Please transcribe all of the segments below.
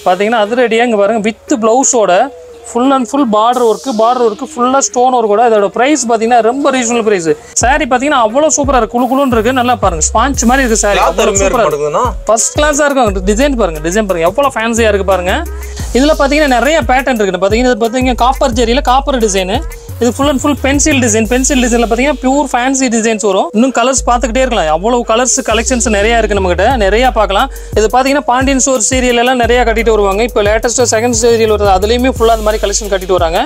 பார்த்தீங்கன்னா அதிரடியாக இங்கே பாருங்கள் வித் ப்ளவுஸோட full and full border work ஃபுல்லாக ஸ்டோன் ஒர்க் கூட. இதோட ப்ரைஸ் பார்த்தீங்கன்னா ரொம்ப ரீசனபிள் ப்ரைஸ். சாரி பார்த்தீங்கன்னா அவ்வளோ சூப்பராக இருக்குது, குழுன்னு இருக்குது. நல்லா பாருங்கள் ஸ்பாஞ்ச் மாதிரி இருக்குது சாரி, சூப்பராக இருக்குது, ஃபர்ஸ்ட் கிளாஸாக இருக்கும். டிசைன் பாருங்கள் எவ்வளோ ஃபேன்சியாக இருக்குது பாருங்கள். இதில் பார்த்தீங்கன்னா நிறைய பேட்டர்ன் இருக்குது. பார்த்தீங்கன்னா இது பார்த்தீங்கன்னா காப்பர் ஜெரியில் காப்பர் டிசைனு. இது ஃபுல் அண்ட் ஃபுல் பென்சில் டிசைனில் பார்த்தீங்கன்னா பியூர் ஃபேன்சி டிசைன்ஸ் வரும். இன்னும் கலர்ஸ் பார்த்துக்கிட்டே இருக்கலாம், அவ்வளோ கலர்ஸ் கலெக்ஷன்ஸ் நிறையா இருக்குது நம்மகிட்ட, நிறையா பார்க்கலாம். இது பார்த்தீங்கன்னா பாண்டியன் ஸ்டோர் சீரியல் எல்லாம் நிறையா கட்டிட்டு வருவாங்க. இப்போ லேட்டஸ்ட்டாக செகண்ட் சீரியல் வருது, அதுலேயுமே ஃபுல்லாக அந்த மாதிரி கலெக்ஷன் கட்டிட்டு வராங்க.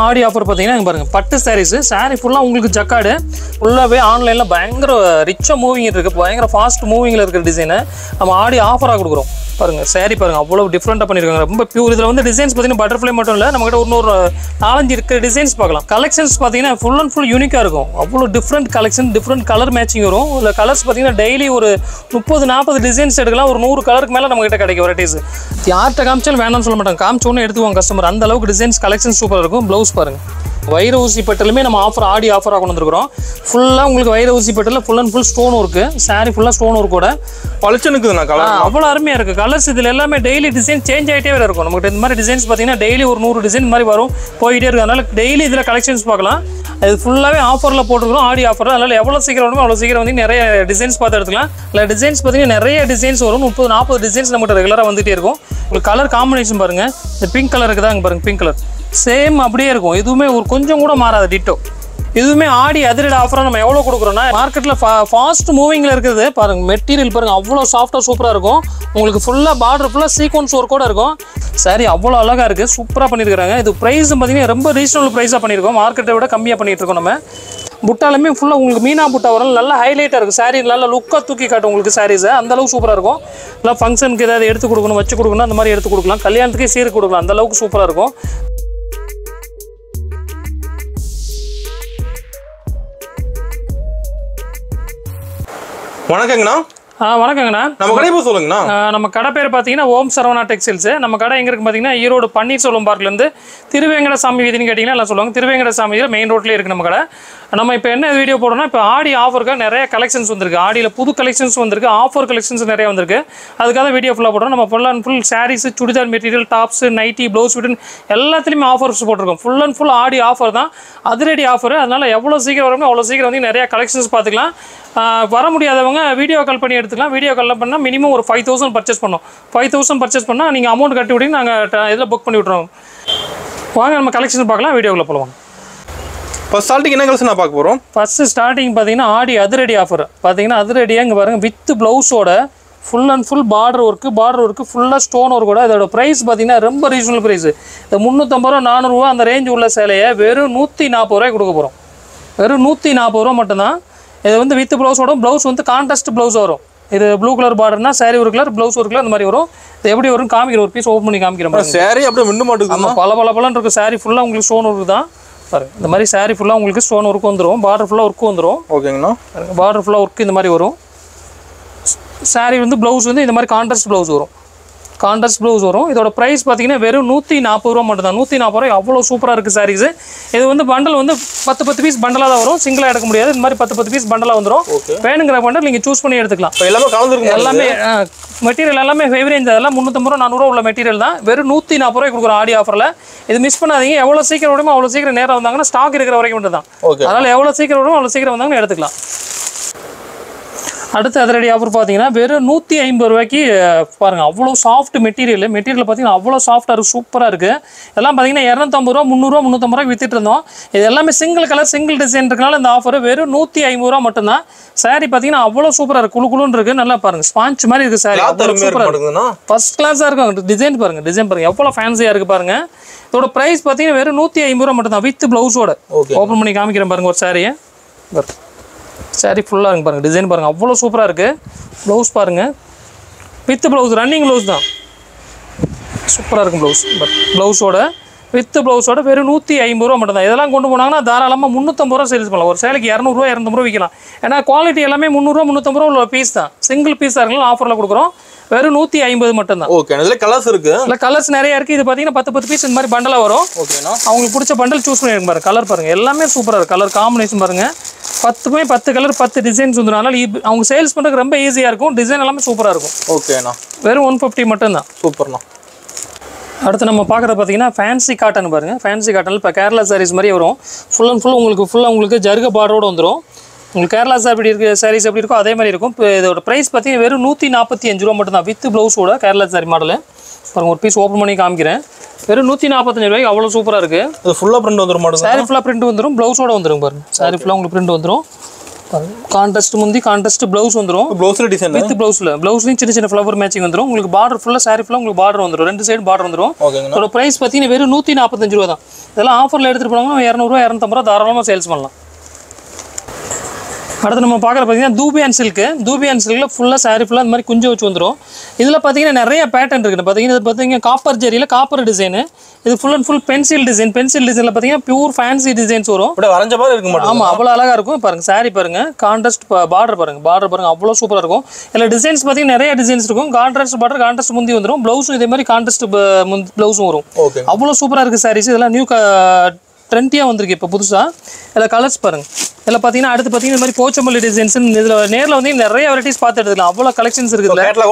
ஆடி ஆஃபர் பார்த்தீங்கன்னா இங்கே பாருங்கள் பட்டு சாரீஸ். சாரீ ஃபுல்லாக உங்களுக்கு ஜக்காடு ஃபுல்லாகவே ஆன்லைனில் பயங்கர ரிச்சாக மூவிங் இருக்குது, பயங்கர ஃபாஸ்ட் மூவிங்கில் இருக்கிற டிசைனை நம்ம ஆடி ஆஃபராக கொடுக்குறோம். பாருங்கள் சாரி பாருங்கள் அவ்வளோ டிஃப்ரெண்ட்டாக பண்ணியிருக்காங்க, ரொம்ப பியூர். இதில் வந்து டிசைன்ஸ் பார்த்தீங்கன்னா பட்டர்ஃப்ளை மட்டும் இல்லை, நம்மகிட்ட இன்னொரு 4-5 இருக்கிற டிசைன்ஸ் பார்க்கலாம். கலெக்ஷன்ஸ் பார்த்தீங்கன்னா ஃபுல் அண்ட் ஃபுல் யூனிக்காக இருக்கும், அவ்வளோ different collection, different colour matching வரும். இல்லை கலர்ஸ் பார்த்தீங்கன்னா டெய்லி ஒரு 30-40 டிசைன்ஸ் எடுக்கலாம், ஒரு 100 கலருக்கு மேலே நம்மகிட்ட கிடைக்கும் வெரைட்டிஸ். யார்கிட்ட காமிச்சாலும் வேணாம்னு சொல்ல மாட்டாங்க, காமிச்சோன்னு எடுத்துவாங்க கஸ்டமர், அந்த அளவுக்கு டிசைன்ஸ் கலெக்ஷன் சூப்பராக இருக்கும். ப்ளவுஸ் பாருங்கள் வைர ஊசி பட்டலுமே நம்ம ஆடி ஆஃபராக கொண்டு வந்துருக்கிறோம். ஃபுல்லாக உங்களுக்கு வைர ஊசி பட்டலில் full and full stone work, saree ஃபுல்லாக ஸ்டோன் ஒர்க்கோட பளிச்சுனுக்குதுண்ணா கலர் அவ்வளோ அருமையாக இருக்குது. கலர்ஸ் இதில் எல்லாமே டெய்லி டிசைன் சேஞ்ச் ஆகிட்டே வேறு இருக்கும். நமக்கு இந்த மாதிரி டிசைன்ஸ் பார்த்தீங்கன்னா டெய்லி ஒரு 100 டிசைன் மாதிரி வரும், போயிட்டே இருக்குது. அதனால் டெய்லி இதில் கலெக்ஷன்ஸ் பார்க்கலாம். இது ஃபுல்லாகவே ஆஃபரில் போட்டுருக்கோம், ஆடி ஆஃபர். அதனால் எவ்வளோ சீக்கிரம் வருமோ அவ்வளோ சீக்கிரம் வந்து நிறைய டிசைன்ஸ் பார்த்து எடுத்துக்கலாம். இல்லை டிசைன்ஸ் பார்த்தீங்கன்னா நிறைய டிசைன்ஸ் வரும், 30-40 டிசைன்ஸ் நம்மகிட்ட ரெகுலராக வந்துகிட்டே இருக்கும். உங்களுக்கு கலர் காம்பினேஷன் பாருங்கள், இந்த பிங்க் கலர் இருக்குதா இங்கே பாருங்கள், பிங்க் கலர் சேம் அப்படியே இருக்கும், எதுவுமே ஒரு கொஞ்சம் கூட மாறாது, டிட்டோ. இதுவுமே ஆடி அதிரடி ஆஃபராக நம்ம எவ்வளோ கொடுக்குறோன்னா மார்க்கெட்டில் ஃபாஸ்ட் மூவிங்கில் இருக்குது பாருங்கள். மெட்டீரியல் பாருங்கள் அவ்வளோ சாஃப்டாக சூப்பராக இருக்கும். உங்களுக்கு ஃபுல்லாக பார்டர் ஃபுல்லாக சீக்வன்ஸ் ஒர்க் கூட இருக்கும். சாரி அவ்வளோ அழகாக இருக்குது, சூப்பராக பண்ணியிருக்காங்க. இது ப்ரைஸ் பார்த்தீங்கன்னா ரொம்ப ரீசனபிள் ப்ரைஸாக பண்ணியிருக்கோம், மார்க்கெட்டை விட கம்மியாக பண்ணிகிட்டு இருக்கோம். நம்ம புட்டாலுமே ஃபுல்லாக உங்களுக்கு மீனா புட்டா வரும், நல்லா ஹைலைட்டாக இருக்குது. சாரி நல்லா லுக்காக தூக்கி காட்டும் உங்களுக்கு சாரீஸை, அந்தளவுக்கு சூப்பராக இருக்கும். இல்லை ஃபங்க்ஷனுக்கு ஏதாவது எடுத்து கொடுக்கணும், வச்சு கொடுக்கணும், அந்த மாதிரி எடுத்து கொடுக்கலாம், கல்யாணத்துக்கே சீர் கொடுக்கலாம், அந்தளவுக்கு சூப்பராக இருக்கும். வணக்கங்கண்ணா. வணக்கங்கண்ணா. நம்ம கடை பேர் சொல்லுங்கண்ணா. நம்ம கடை பேர் பார்த்தீங்கன்னா ஓம் சரவணா டெக்ஸ்டைல்ஸ். நம்ம கடை எங்கே இருக்குது பார்த்தீங்கன்னா ஈரோடு பன்னீர்செல்வம் பார்க்லேருந்து திருவேங்கடசாமி வீதினு கேட்டிங்கன்னா எல்லாம் சொல்லுவாங்க. திருவேங்கடசாமி மெயின் ரோட்லேயே இருக்குது நம்ம கடை. நம்ம இப்போ என்ன வீடியோ போடுறோம்னா, இப்போ ஆடி ஆஃபருக்கு நிறைய கலெக்ஷன்ஸ் வந்திருக்கு, ஆடியில் புது கலெக்ஷன்ஸ் வந்திருக்கு, ஆஃபர் கலெக்ஷன்ஸ் நிறைய வந்திருக்கு. அதுக்காக வீடியோ ஃபுல்லாக போடுறோம். நம்ம full and full sarees, churidar material, tops, nightie, blouse ஃபிட்டன் எல்லாத்துலேயுமே ஆஃபர்ஸ் போட்டிருக்கோம். Full and full Aadi offer தான், அதிரடி ஆஃபர். அதனால் எவ்வளோ சீக்கிரம் வருமோ அவ்வளோ சீக்கிரம் வந்து நிறையா கலெக்ஷன்ஸ் பார்த்துக்கலாம். வர முடியாதவங்க வீடியோ கால் பண்ணி எடுத்துக்கலாம். வீடியோ காலில் பண்ணால் மினிமம் ஒரு 5000 பர்ச்சேஸ் பண்ணோம். 5000 பர்ச்சேஸ் பண்ணால் நீங்கள் அமௌண்ட் கட்டி விட்டு நாங்கள் இதில் புக் பண்ணி விட்ருவோம். வாங்க நம்ம கலெக்ஷன் பார்க்கலாம், வீடியோவில் போடுவோம். ஃபர்ஸ்ட் ஸ்டார்டிங் என்ன கலெக்ஷன் பார்க்க போகிறோம்? ஃபஸ்ட்டு ஸ்டார்டிங் பார்த்தீங்கன்னா ஆடி அதிரடி ஆஃபர். பார்த்தீங்கன்னா அதிரடியாக இங்கே பாருங்கள் வித் ப்ளவுஸோட full and full border work ஃபுல்லாக ஸ்டோன் ஒர்க் கூட. இதோட ப்ரைஸ் பார்த்தீங்கன்னா ரொம்ப ரீசனபிள் ப்ரைஸ். இந்த 350 ரூபா 400 ரூபா அந்த ரேஞ்ச் உள்ள சேலையை வெறும் 140 ரூபாய்க்கு கொடுக்க போகிறோம். வெறும் 140 ரூபா மட்டும்தான். இது வந்து வித் ப்ளவுஸோட, ப்ளவுஸ் வந்து கான்ட்ராஸ்ட் ப்ளவுஸ் வரும். இது ப்ளூ கலர் பார்டர்னா சாரி ஒரு கலர், ப்ளவுஸ் ஒரு கலர், அந்த மாதிரி வரும். இது எப்படி வரும் காமிக்கிற, ஒரு பீஸ் ஓப்பன் பண்ணி காமிக்கிறோம். சாரி அப்படியே மின்ன மாட்டேங்குது, பல இருக்கும். சாரி ஃபுல்லாக உங்களுக்கு ஸ்டோன் ஒர்க் தான் பாருங்க. இந்த மாதிரி சாரி ஃபுல்லாக உங்களுக்கு ஸ்டோன் ஒர்க் வந்துடும், பார்டர் ஃபுல்லாக ஒர்க் வந்துடும். ஓகேங்கண்ணா. பார்டர் ஃபுல்லாக ஒர்க் இந்த மாதிரி வரும். சாரி வந்து ப்ளவுஸ் வந்து இந்த மாதிரி கான்ட்ராஸ்ட் ப்ளவுஸ் வரும், கான்ட்ராஸ்ட் ப்ளவுஸ் வரும். இதோட ப்ரைஸ் பார்த்தீங்கன்னா வெறும் 140 ரூபா மட்டும் தான். 140 ரூபாய் அவ்வளோ சூப்பராக இருக்குது சாரீஸ். இது வந்து பண்டல் வந்து 10 பீஸ் பண்டலாக தான் வரும், சிங்கிளாக எடுக்க முடியாது. இந்த மாதிரி 10 பீஸ் பண்டலாக வந்துடும். வேணுங்கிற பண்டல் நீங்கள் சூஸ் பண்ணி எடுத்துக்கலாம். எல்லாமே கலந்துருக்கு, எல்லாமே மெட்டீரியல் எல்லாமே ஹெவி ரேஞ்ச், அதெல்லாம் 350 ரூபா 400 ரூபா உள்ள மெட்டீரியல் தான். வெறும் 140 ரூபாய் கொடுக்குறோம் ஆடி ஆஃபரில். இது மிஸ் பண்ணாதீங்க. எவ்வளோ சீக்கிரம் விடுமோ அவ்வளோ சீக்கிரம் நேரம் வந்தாங்கன்னா ஸ்டாக் இருக்கிற வரைக்கும் மட்டும் தான். அதனால் எவ்வளோ சீக்கிரம் விடுமோ அவ்வளோ சீக்கிரம் வந்தாங்கன்னா எடுத்துக்கலாம். அடுத்து அதிரடி ஆஃபர் பார்த்தீங்கன்னா வெறும் 150 ரூபாய்க்கு பாருங்கள். அவ்வளோ சாஃப்ட் மெட்டீரியல் பார்த்தீங்கன்னா அவ்வளோ சாஃப்டாக இருக்குது, சூப்பராக இருக்குது. இதெல்லாம் பார்த்தீங்கன்னா 250 ரூபா 300 ரூபா 350 ரூபாய்க்கு வித்துட்டு இருந்தோம். இது எல்லாமே சிங்கிள் கலர் சிங்கிள் டிசைன் இருக்கனால இந்த ஆஃபர் வெறும் 150 ரூபா மட்டும்தான். சாரி பார்த்தீங்கன்னா அவ்வளோ சூப்பராக இருக்குது, குழுன்னு இருக்குது. நல்லா பாருங்கள் ஸ்பாஞ்ச் மாதிரி இருக்குது சாரி, சூப்பராக இருக்குது, ஃபர்ஸ்ட் கிளாஸாக இருக்கும். டிசைன் பாருங்கள் எவ்வளோ ஃபேன்சியாக இருக்குது பாருங்கள். இதோட ப்ரைஸ் பார்த்தீங்கன்னா வெறும் 150 ரூபா மட்டும் தான் வித் ப்ளவுஸோட. ஓப்பன் பண்ணி காமிக்கிறேன் பாருங்கள் ஒரு சாரியை. சாரி ஃபுல்லாக இருக்குது பாருங்கள், டிசைன் பாருங்கள் அவ்வளோ சூப்பராக இருக்குது. ப்ளவுஸ் பாருங்கள் வித் ப்ளவுஸ், ரன்னிங் ப்ளவுஸ் தான், சூப்பராக இருக்கும் ப்ளவுஸ். ப்ளவுஸோட வித் ப்ளவுஸோட வெறும் 150 ரூபா மட்டும் தான். இதெல்லாம் கொண்டு போனாங்கன்னா தாராளமாக 350 ரூபா சேல்ஸ் பண்ணலாம். ஒரு சேலைக்கு 200 ரூபா 200 ரூபா விற்கலாம். ஏன்னா குவாலிட்டி எல்லாமே 300 ரூபா 350 ரூபா உள்ள பீஸ் தான். சிங்கிள் பீஸாக இருக்கலாம், ஆஃபரில் கொடுக்குறோம். வெறும் 150 மட்டும் தான். ஓகே. இதில் கலர்ஸ் இருக்குது, இல்லை கலர்ஸ் நிறைய இருக்குது. இது பார்த்தீங்கன்னா 10 பீஸ் இந்த மாதிரி பண்டலாக வரும். ஓகேண்ணா. அவங்களுக்கு பிடிச்ச பண்டல் சூஸ் பண்ணி பாருங்கள். கலர் பாருங்கள் எல்லாமே சூப்பராக இருக்குது. கலர் காம்பினேஷன் பாருங்கள் 10 கலர் 10 டிசைன்ஸ் வந்துடும். அதனால் அவங்க சேல்ஸ் பண்ணுறதுக்கு ரொம்ப ஈஸியாக இருக்கும். டிசைன் எல்லாமே சூப்பராக இருக்கும். ஓகேண்ணா. வெறும் 150 மட்டும்தான். சூப்பர்ண்ணா. அடுத்து நம்ம பார்க்குறது பார்த்தீங்கன்னா ஃபேன்சி காட்டன் பாருங்கள். ஃபேன்சி காட்டனில் இப்போ கேரளா சாரீஸ் மாதிரி வரும். ஃபுல் அண்ட் ஃபுல் உங்களுக்கு ஜருக பார்டரோடு வந்துடும். உங்களுக்கு கேரளா சார் எப்படி இருக்குது சாரீஸ் எப்படி இருக்கோ அதே மாதிரி இருக்கும். இப்போ இதோட ப்ரைஸ் பார்த்தீங்கன்னா வெறும் 145 ரூபா மட்டும் தான் வித் ப்ளவுஸோட கேரளா சாரி மாடல். பாருங்கள் ஒரு பீஸ் ஓப்பன் பண்ணி காமிக்கிறேன். வெறும் 145 ரூபாய்க்கு அவ்வளோ சூப்பராக இருக்குது. இது ஃபுல்லாக பிரிண்ட் வந்துடும் மாடல். சாரி ஃபுல்லாக பிரிண்ட் வந்துடும், ப்ளவுஸோட வந்துடும் பாருங்கள். சாரி ஃபுல்லாக உங்களுக்கு பிரிண்ட் வந்துடும். கான்ட்ராஸ்ட் முந்தி கான்ட்ராஸ்ட் ப்ளவுஸ் வந்துடும். ப்ளவுஸில் டிசைன் வித் ப்ளவுஸ்லையும் சின்ன சின்ன ஃப்ளவர் மேட்சிங் வந்துடும். உங்களுக்கு பார்டர் ஃபுல்லாக சாரி ஃபுல்லாக உங்களுக்கு பார்டர் வந்துடும். 2 சைடு பார்டர் வந்துடும். இதோட ப்ரைஸ் பார்த்தீங்கன்னா வெறும் 145 ரூபா தான். இதெல்லாம் ஆஃபரில் எடுத்துகிட்டு போனாங்கன்னா 200 ரூபா 250 ரூபா தாராளமாக சேல்ஸ் பண்ணலாம். அடுத்து நம்ம பார்க்குற பார்த்தீங்கன்னா தூபியான் சில்கில் ஃபுல்லாக சாரி ஃபுல்லாக இந்த மாதிரி குஞ்சு வச்சு வந்துடும். இதில் பார்த்தீங்கன்னா நிறைய பேட்டர்ன் இருக்குது. பார்த்தீங்கன்னா இது பார்த்தீங்கன்னா காப்பர் ஜெரியில் காப்பர் டிசைனு. இது ஃபுல் அண்ட் ஃபுல் பென்சில் டிசைனில் பார்த்தீங்கன்னா பியூர் ஃபேன்சி டிசைன்ஸ் வரும். வரைஞ்ச மாதிரி இருக்க மாட்டோம். ஆமாம், அவ்வளோ அழகாக இருக்கும். பாருங்கள் சாரி பாருங்கள், கான்ட்ராஸ்ட் பார்டர் பாருங்கள் அவ்வளோ சூப்பராக இருக்கும். இதில் டிசைன்ஸ் பார்த்தீங்கன்னா நிறைய டிசைன்ஸ் இருக்கும். கான்ட்ராஸ்ட் பார்டர் கான்ட்ராஸ்ட் முந்தி வந்துடும். ப்ளவுஸும் இதே மாதிரி கான்ட்ராஸ்ட் ப்ளவுஸும் வரும். அவ்வளோ சூப்பராக இருக்குது சாரீஸ். இதெல்லாம் நியூ ட்ரெண்டியாக வந்திருக்கு இப்போ புதுசாக. இதில் கலர்ஸ் பாருங்கள். இதில் பார்த்தீங்கன்னா அடுத்து பார்த்தீங்கன்னா இந்த மாதிரி போச்சம்பள்ளி டிசைன்ஸ் இதில் நேரில் வந்து நிறைய வெரைட்டிஸ் பார்த்து எடுத்துக்கலாம். அவ்வளோ கலெக்ஷன்ஸ் இருக்குது. கேட்லாக்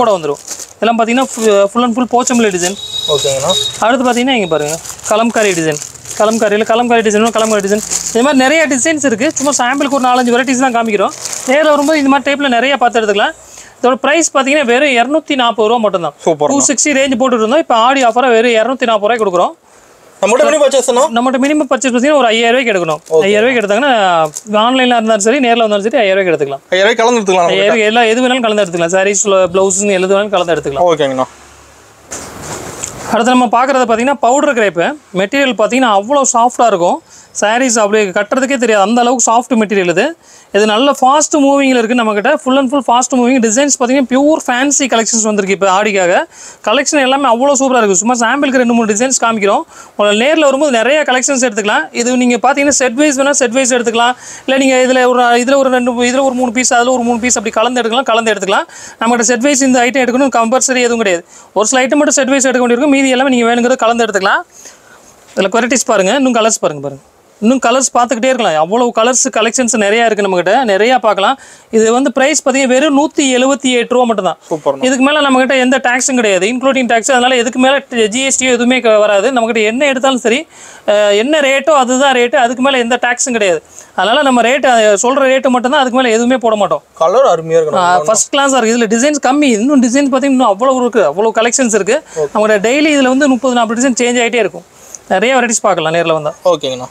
கூட வந்துடும். இதெல்லாம் பார்த்தீங்கன்னா full and full Pochampalli design. ஓகேங்கண்ணா. அடுத்து பார்த்தீங்கன்னா இங்கே பாருங்கள் கலம்காரி டிசைன். கலம்காரி டிசைன் இது மாதிரி நிறைய டிசைன்ஸ் இருக்குது. சும்மா சாம்பிளுக்கு ஒரு 4-5 வெரைட்டிஸ் தான் காமிக்கிறோம். நேரில் வரும்போது இந்த மாதிரி டைப்பில் நிறைய பார்த்து எடுத்துக்கலாம். இதோட ப்ரைஸ் பார்த்தீங்கன்னா வெறும் 240 ரூபா மட்டும் தான். 260 ரேஞ்ச் போட்டுட்டு இருந்தோம். இப்போ ஆடி ஆஃபராக வெறும் 240 ரூபாய் கொடுக்குறோம். நம்மகிட்ட மினிமம் பர்ச்சேஸ் பார்த்தீங்கன்னா ஒரு 5000 ரூபாய்க்கு எடுக்கணும். 5000 ரூபாய்க்கு எடுத்தாங்கன்னா ஆன்லைனில் இருந்தாலும் சரி நேரில் வந்தாலும் சரி 5000 ரூபாய்க்கு எடுத்துக்கலாம். 5000 கலந்து எடுத்துக்கலாம். 5000 எல்லாம் எது வேணாலும் கலந்து எடுத்துக்கலாம். சாரீஸ் ப்ளவுஸ்ன்னு எது வேணாலும் கலந்து எடுத்துக்கலாம். ஓகேங்கண்ணா. அடுத்து நம்ம பார்க்குறது பார்த்தீங்கன்னா பவுடர் கிரேப்பு மெட்டீரியல் பார்த்தீங்கன்னா அவ்வளோ சாஃப்டாக இருக்கும். சாரீஸ் அப்படி கட்டுறதுக்கே தெரியாது, அந்த அளவுக்கு சாஃப்ட் மெட்டீரியல் இது நல்ல ஃபாஸ்ட் மூவிங்கில் இருக்குது நம்மக்கிட்ட. Full and full fast moving designs பார்த்தீங்கன்னா பியூர் ஃபேன்சி கலெக்ஷன்ஸ் வந்திருக்கு. இப்போ ஆடிக்காக கலெக்ஷன் எல்லாமே அவ்வளோ சூப்பராக இருக்குது. சும்மா சாம்பிளுக்கு 2-3 டிசைன்ஸ் காமிக்கிறோம். உங்களுக்கு நேரில் வரும்போது நிறைய கலெக்ஷன்ஸ் எடுத்துக்கலாம். இது நீங்கள் பார்த்தீங்கன்னா செட் வைஸ் வேணால் செட் வைஸ் எடுத்துக்கலாம். இல்லை நீங்கள் இதில் ஒரு 3 பீஸ் அதில் ஒரு 3 பீஸ் அப்படி கலந்து எடுத்துக்கலாம். நம்மகிட்ட செட் வைஸ் இந்த ஐட்டம் எடுக்கணும் கம்பல்சரி எதுவும் கிடையாது. ஒரு சில ஐட்டம் மட்டும் செட் வைஸ் எடுக்க வேண்டியிருக்கும். மீதி எல்லாமே நீங்கள் வேணுங்கிறது கலந்து எடுத்துக்கலாம். இதில் வெரைட்டிஸ் பாருங்கள், இன்னும் கலர்ஸ் பாருங்கள். இன்னும் கலர்ஸ் பார்த்துக்கிட்டே இருக்கலாம். அவ்வளோ கலர்ஸ் கலெக்ஷன்ஸ் நிறையா இருக்குது நம்மக்கிட்ட, நிறையா பார்க்கலாம். இது வந்து ப்ரைஸ் பார்த்தீங்கன்னா வெறும் 178 ரூபா மட்டும் தான். இதுக்கு மேலே நம்மக்கிட்ட எந்த டேக்ஸும் கிடையாது, இன்க்ளூடிங் டேக்ஸ். அதனால் இதுக்கு மேலே ஜிஎஸ்டியோ எதுவுமே வராது. நம்மக்கிட்ட என்ன எடுத்தாலும் சரி என்ன ரேட்டோ அதுதான் ரேட்டு. அதுக்கு மேலே எந்த டேக்ஸும் கிடையாது. அதனால் நம்ம ரேட்டு சொல்கிற ரேட்டு மட்டும்தான், அதுக்கு மேலே எதுவுமே போட மாட்டோம். கலர் அருமையாக இருக்கும், ஃபர்ஸ்ட் கிளாஸாக இருக்குது. இதில் டிசைன்ஸ் கம்மி, இன்னும் டிசைன்ஸ் பார்த்தீங்கன்னா இன்னும் அவ்வளோ இருக்குது, அவ்வளோ கலெக்ஷன்ஸ் இருக்குது. நம்மளோட டெய்லி இதில் வந்து 30-40 டிசைன் சேஞ்ச் ஆகிட்டே இருக்கும். நிறைய வெரைட்டிஸ் பார்க்கலாம் நேரில் வந்தால். ஓகேங்கண்ணா.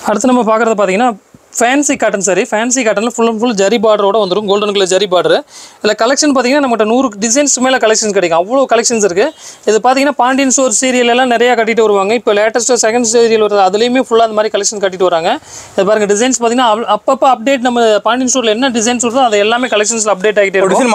அடுத்து நம்ம பார்க்குறது பார்த்தீங்கன்னா ஃபேன்சி காட்டன் சாரி. ஃபேன்சி காட்டனில் ஃபுல் அண்ட் ஃபுல் ஜரி பார்டரோட வந்துடும். Golden colour zari border. இதில் கலெக்ஷன் பார்த்தீங்கன்னா நம்மகிட்ட 100 டிசைன்ஸ் மேலே கலெக்ஷன்ஸ் கிடைக்கும். அவ்வளோ கலெக்ஷன்ஸ் இருக்குது. இது பார்த்தீங்கன்னா பாண்டியன் ஸ்டோர் சீரியல் எல்லாம் நிறையா கட்டிட்டு வருவாங்க. இப்போ லேட்டஸ்ட்டாக செகண்ட் சீரியல் வருது, அதுலேயுமே ஃபுல்லாக அந்த மாதிரி கலெக்ஷன் கட்டிட்டு வராங்க. இது பாருங்கள் டிசைன்ஸ் பார்த்தீங்கன்னா அப்பப்போ அப்டேட். நம்ம பாண்டியன் ஸ்டோரில் என்ன டிசைன்ஸ் வருதோ அது எல்லாமே கலெக்ஷன்ஸில் அப்டேட் ஆகிட்டே இருக்கும். டிசைன்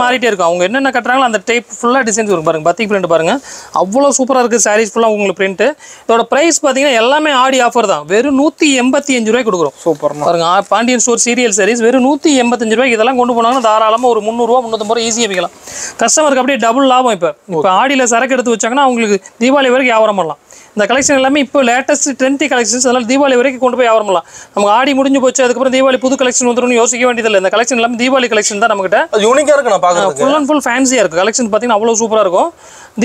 மாறிட்டே இருக்கும். அவங்க என்னென்ன கட்டுறாங்களோ அந்த டைப் ஃபுல்லாக டிசைன்ஸ் வரும். பாருங்கள் பத்திக் பிரிண்ட் பாருங்கள், அவ்வளோ சூப்பராக இருக்குது. சாரீஸ் ஃபுல்லாக உங்களுக்கு பிரிண்ட்டு. இதோட ப்ரைஸ் பார்த்தீங்கன்னா எல்லாமே ஆடி ஆஃபர் தான். வெறும் 185 ரூபாய் கொடுக்குறோம். சூப்பர் பாருங்க, பாண்டியன் ஸ்டோர் சீரியல் சாரீஸ் வெறும் 185 ரூபாய்க்கு. இதெல்லாம் கொண்டு போனாங்கன்னா தாராளமாக ஒரு 300 ரூபா 350 ரூபா ஈஸியாக விற்கலாம். கஸ்டமருக்கு அப்படியே டபுள் லாபம். இப்போ ஆடியில் சரக்கு எடுத்து வச்சாங்கன்னா அவங்களுக்கு தீபாவளி வரைக்கும் வியாபாரம் பண்ணலாம். இந்த கலெக்ஷன் எல்லாமே இப்போ லேட்டஸ்ட் ட்ரெண்டி கலெக்ஷன்ஸ். அதனால் தீபாவளி வரைக்கும் கொண்டு போய் வியாபாரம் பண்ணலாம். நமக்கு ஆடி முடிஞ்சு போச்சு, அதுக்கப்புறம் தீபாவளி புது கலெக்ஷன் வந்துடும் யோசிக்க வேண்டியதில்லை. இந்த கலெக்ஷன் எல்லாமே தீபாவளி கலெக்ஷன் தான் நம்மகிட்ட. யூனிக்காக இருக்கு. நான் பார்க்குறேன் ஃபுல் அண்ட் ஃபுல் ஃபேன்சியாக இருக்குது. கலெக்ஷன் பார்த்தீங்கன்னா அவ்வளோ சூப்பராக இருக்கும்.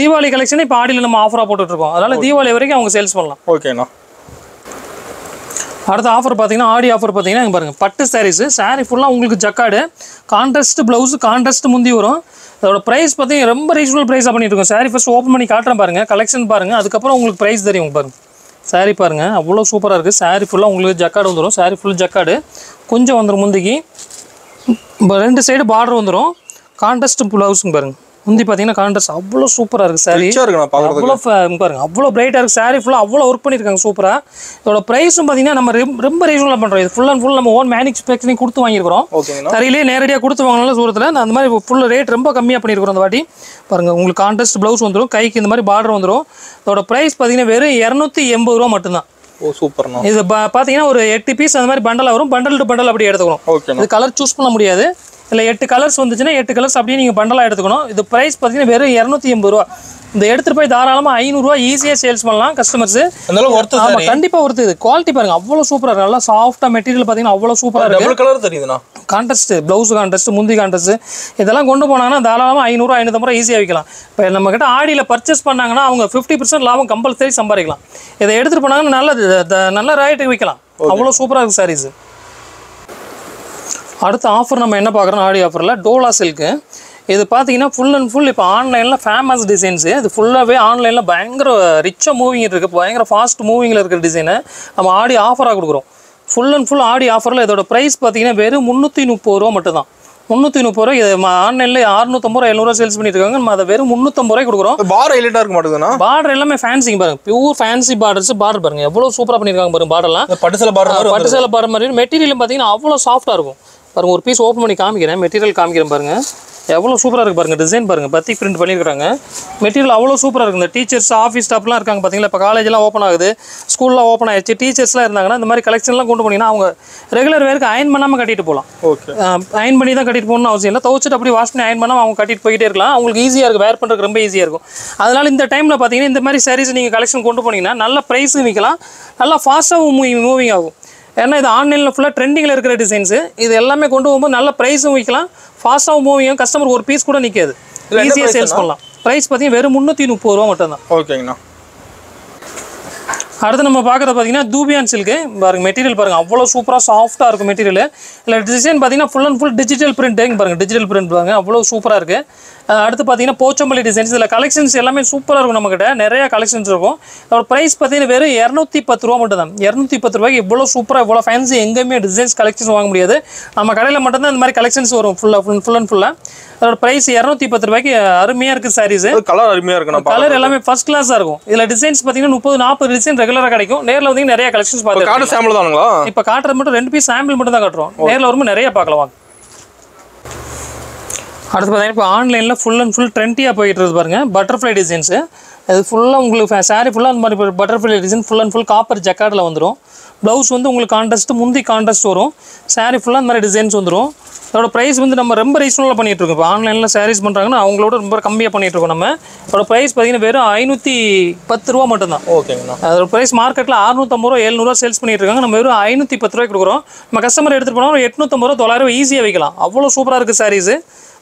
தீபாவளி கலெக்ஷன் இப்போ ஆடியில் நம்ம ஆஃபராக போட்டுட்ருக்கோம். அதனால் தீபாவளி வரைக்கும் அவங்க சேல்ஸ் பண்ணலாம். ஓகேண்ணா. அடுத்த ஆஃபர் பார்த்தீங்கன்னா ஆடி ஆஃபர் பார்த்தீங்கன்னா இங்கே பாருங்கள் பட்டு சாரீஸு. சாரீ ஃபுல்லாக உங்களுக்கு ஜக்காடு, கான்ட்ராஸ்ட் ப்ளவுஸு, கான்ட்ராஸ்ட் முந்தி வரும். அதோட ப்ரைஸ் பார்த்தீங்கன்னா ரொம்ப ரீசனபிள் ப்ரைஸாக பண்ணிட்டு இருக்கோம். சாரீ ஃபஸ்ட் ஓப்பன் பண்ணி காட்டுறேன் பாருங்கள், கலெக்ஷன் பாருங்கள், அதுக்கப்புறம் உங்களுக்கு ப்ரைஸ் தெரியும். பாருங்கள் சாரீ பாருங்கள், அவ்வளோ சூப்பராக இருக்குது. சாரீ ஃபுல்லாக உங்களுக்கு ஜக்காடு வந்துடும். சாரீ ஃபுல் ஜக்காடு கொஞ்சம் வந்துடும். முந்திக்கு 2 சைடு பார்டர் வந்துடும். கான்ட்ராஸ்ட் ப்ளவுஸுங்க பாருங்கள். முந்தி பார்த்தீங்கன்னா கான்ட்ராஸ்ட் அவ்வளோ சூப்பராக இருக்குது. சாரீ அவ்வளோ பாருங்கள், அவ்வளோ பிரைட்டாக இருக்குது. சாரீ ஃபுல்லாக அவ்வளோ ஒர்க் பண்ணியிருக்காங்க சூப்பராக. இதோட ப்ரைஸும் பார்த்தீங்கன்னா நம்ம ரொம்ப ரீசனபிளாக பண்ணுறோம். இது ஃபுல் அண்ட் ஃபுல் நம்ம ஓன் மேனுஃபேக்சரிங் கொடுத்து வாங்கியிருக்கிறோம். தரையிலே நேரடியாக கொடுத்து வாங்கினால சூரத்தில் அந்த மாதிரி ஃபுல் ரேட் ரொம்ப கம்மியாக பண்ணியிருக்கிறோம். அந்த வாட்டி பாருங்கள், உங்களுக்கு கான்ட்ராஸ்ட் ப்ளவுஸ் வந்துடும், கைக்கு இந்த மாதிரி பார்டர் வந்துடும். இதோட ப்ரைஸ் பார்த்தீங்கன்னா வெறும் 280 ரூபா மட்டும்தான். சூப்பர்ண்ணா. இது பார்த்தீங்கன்னா ஒரு 8 பீஸ் அந்த மாதிரி பண்டலாக வரும். பண்டல் டு பண்டல் அப்படி எடுத்துக்கணும். இது கலர் சூஸ் பண்ண முடியாது. இல்லை 8 கலர்ஸ் வந்துச்சுன்னா 8 கலர்ஸ் அப்படியே நீங்கள் பண்டலாக எடுத்துக்கணும். இது ப்ரைஸ் பார்த்தீங்கன்னா வெறும் 280 ரூபா. இந்த எடுத்துகிட்டு போய் தாராளமாக 500 ரூபா ஈஸியாக சேல்ஸ் பண்ணலாம் கஸ்டமர்ஸ். ஆமாம், கண்டிப்பாக ஒருத்து. இது குவாலிட்டி பாருங்க, அவ்வளோ சூப்பராக இருக்குது. நல்லா சாஃப்டாக மெட்டீரியல் பார்த்தீங்கன்னா அவ்வளோ சூப்பராக இருக்குது. கலர் தெரியுதுண்ணா. கான்ட்ராஸ்ட் ப்ளவுஸ், கான்ட்ராஸ்ட், முந்தி கான்ட்ராஸ்ட், இதெல்லாம் கொண்டு போனாங்கன்னா தாராளமாக 500 550 ரூபா ஈஸியாக விற்கலாம். இப்போ நம்ம கிட்ட ஆடியில் பர்ச்சேஸ் பண்ணாங்கன்னா அவங்க 50% லாபம் கம்பல்சரி சம்பாதிக்கலாம். இதை எடுத்துகிட்டு போனாங்கன்னா நல்ல ரேட்டுக்கு விற்கலாம். அவ்வளோ சூப்பராக இருக்குது சாரீஸ். அடுத்த ஆஃபர் நம்ம என்ன பார்க்குறோம், ஆடி ஆஃபரில் டோலா சில்க்கு. இது பார்த்தீங்கன்னா ஃபுல் அண்ட் ஃபுல் இப்போ ஆன்லைனில் ஃபேமஸ் டிசைன்ஸு. இது ஃபுல்லாகவே ஆன்லைனில் பயங்கர ரிச்சாக மூவிங் இருக்குது, பயங்கர ஃபாஸ்ட் மூவிங்கில் இருக்கிற டிசைனை நம்ம ஆடி ஆஃபராக கொடுக்குறோம். ஃபுல் அண்ட் ஃபுல் ஆடி ஆஃபரில் இதோட ப்ரைஸ் பார்த்தீங்கன்னா வெறும் 330 ரூபா மட்டும் தான். 330 ரூபா. இது ஆன்லைனில் 650 ரூபா 700 ரூபா சேல்ஸ் பண்ணிட்டு இருக்காங்க. நம்ம அதை வெறும் 350 ரூபாய்க்கு கொடுக்குறோம். பார்டர் ஹைலைட்டாக இருக்க மாட்டேங்குதுண்ணா. பார்டர் எல்லாமே ஃபேன்சிங்க பாருங்க, பியூர் ஃபேன்சி பார்டர்ஸ். பார்டர் பாருங்க எவ்வளோ சூப்பராக பண்ணியிருக்காங்க பாருங்க. பார்டர்லாம் பட்டுசேலை பார்டர் மாதிரி. மெட்டீரியல் பார்த்தீங்கன்னா அவ்வளோ சாஃப்டாக இருக்கும் பாருங்க. ஒரு பீஸ் ஓப்பன் பண்ணி காமிக்கிறேன், மெட்டீரியல் காமிக்கிறேன் பாருங்க. எவ்வளோ சூப்பராக இருக்குது பாருங்கள். டிசைன் பாருங்கள், பத்திக் பிரிண்ட் பண்ணியிருக்காங்க. மெட்டீரியல் அவ்வளோ சூப்பராக இருக்குது. இந்த டீச்சர்ஸ், ஆஃபீஸ் ஸ்டாஃப்லாம் இருக்காங்க பார்த்தீங்களா. இப்போ காலேஜெலாம் ஓப்பன் ஆகுது, ஸ்கூல்லாம் ஓப்பன் ஆகிடுச்சு. டீச்சர்ஸ்லாம் இருந்தாங்கன்னா இந்த மாதிரி கலெக்ஷன்லாம் கொண்டு போனீங்கன்னா அவங்க ரெகுலர் வேருக்கு அயன் பண்ணாமல் கட்டிட்டு போகலாம். ஓகே, அயன் பண்ணி தான் கட்டிட்டு போகணும்னு அவசியம் இல்லை. துவச்சிட்டு அப்படி வாஷ் பண்ணி அயன் பண்ணாமல் அவங்க கட்டிட்டு போயிட்டே இருக்கலாம். அவங்களுக்கு ஈஸியாக இருக்குது, வேர் பண்ணுறதுக்கு ரொம்ப ஈஸியாக இருக்கும். அதனால் இந்த டைமில் பார்த்தீங்கன்னா இந்த மாதிரி சாரீஸ் நீங்கள் கலெக்ஷன் கொண்டு போனீங்கன்னா நல்ல ப்ரைஸும் விற்கலாம், நல்லா ஃபாஸ்ட்டாகவும் மூவிங் ஆகும். ஏன்னா இது ஆன்லைனில் ஃபுல்லாக ட்ரெண்டிங்கில் இருக்கிற டிசைன்ஸு. இது எல்லாமே கொண்டு போகும்போது நல்ல ப்ரைஸும் விற்கலாம், ஃபாஸ்ட்டாகவும் மூவிங். கஸ்டமர் ஒரு பீஸ் கூட நிற்காது, ஈஸியாக சேல்ஸ் பண்ணலாம். ப்ரைஸ் பார்த்தீங்கன்னா வெறும் 330 ரூபா மட்டும்தான். ஓகேங்கண்ணா. அடுத்து நம்ம பார்க்குறது பார்த்தீங்கன்னா தூபியான் சில்க்கு பாருங்கள். மெட்டீரியல் பாருங்கள் அவ்வளோ சூப்பராக சாஃப்ட்டாக இருக்கும் மெட்டீரியல். இல்லை டிசைன் பார்த்தீங்கன்னா ஃபுல் அண்ட் ஃபுல் டிஜிட்டல் பிரிண்ட்டுங்க பாருங்கள். டிஜிட்டல் பிரிண்ட் பாருங்க அவ்வளோ சூப்பராக இருக்குது. அடுத்து பார்த்தீங்கன்னா போச்சம்பள்ளி டிசைன்ஸ். இதில் கலெக்ஷன்ஸ் எல்லாமே சூப்பராக இருக்கும். நம்மக்கிட்ட நிறையா கலெக்ஷன்ஸ் இருக்கும். அதோட ப்ரைஸ் பார்த்தீங்கன்னா வெறும் 210 ரூபா மட்டும் தான். 210 ரூபாய்க்கு இவ்வளோ சூப்பராக இவ்வளோ ஃபேன்சி எங்கேயுமே டிசைன்ஸ் கலெக்ஷன்ஸ் வாங்க முடியாது. நம்ம கடையில் மட்டும்தான் இந்த மாதிரி கலெக்ஷன்ஸ் வரும் ஃபுல் அண்ட் ஃபுல்லாக. அதோட ப்ரைஸ் 210 ரூபாய்க்கு அருமையாக இருக்குது சாரீஸ். கலர் அருமையாக இருக்கும், கலர் எல்லாமே ஃபர்ஸ்ட் கிளாஸாக இருக்கும். இதில் டிசைன்ஸ் பார்த்தீங்கன்னா 30-40 டிசைன் ரெகுலராக கிடைக்கும். நேரில் வந்து நிறைய கலெக்ஷன்ஸ் பார்த்து சாம்பிள் தானுங்களா. இப்போ காட்டுறது மட்டும் 2 பீஸ் சாம்பிள் மட்டும் தான் காட்டுறோம். நேரில் வரும்போது நிறைய பார்க்கலாம். அடுத்து பார்த்தீங்கன்னா இப்போ ஆன்லைனில் ஃபுல் அண்ட் ஃபுல் ட்ரெண்டியாக போயிட்டு இருக்குது பாருங்கள். Butterfly designs. அது ஃபுல்லாக உங்களுக்கு சாரீ ஃபுல்லாக அந்த மாதிரி butterfly design full and full copper ஜக்கார்டில் வந்துடும். ப்ளவுஸ் வந்து உங்களுக்கு கான்ட்ராஸ்ட், முந்தி கான்ட்ராஸ்ட் வரும். சாரீ ஃபுல்லாக அந்த மாதிரி டிசைன்ஸ் வந்துடும். அதோட ப்ரைஸ் வந்து நம்ம ரொம்ப ரீசனலாக பண்ணிகிட்ருக்கோம். இப்போ ஆன்லைனில் சாரீஸ் பண்ணுறாங்கன்னா அவங்களோட ரொம்ப கம்மியாக பண்ணிகிட்ருக்கோம். நம்ம அதோட ப்ரைஸ் பார்த்தீங்கன்னா வெறும் 510 ரூபா மட்டும்தான். ஓகேங்கண்ணா. அதோட ப்ரைஸ் மார்க்கெட்டில் 650 ரூபா 700 ரூபா சேல்ஸ் பண்ணிட்டு இருக்காங்க. நம்ம வெறும் 510 ரூபாய்க்கு கொடுக்குறோம். நம்ம கஸ்டமர் எடுத்துகிட்டு போனால் 850 ரூபா 900 ரூபா ஈஸியாக வைக்கலாம். அவ்வளோ சூப்பராக இருக்குது சாரீஸு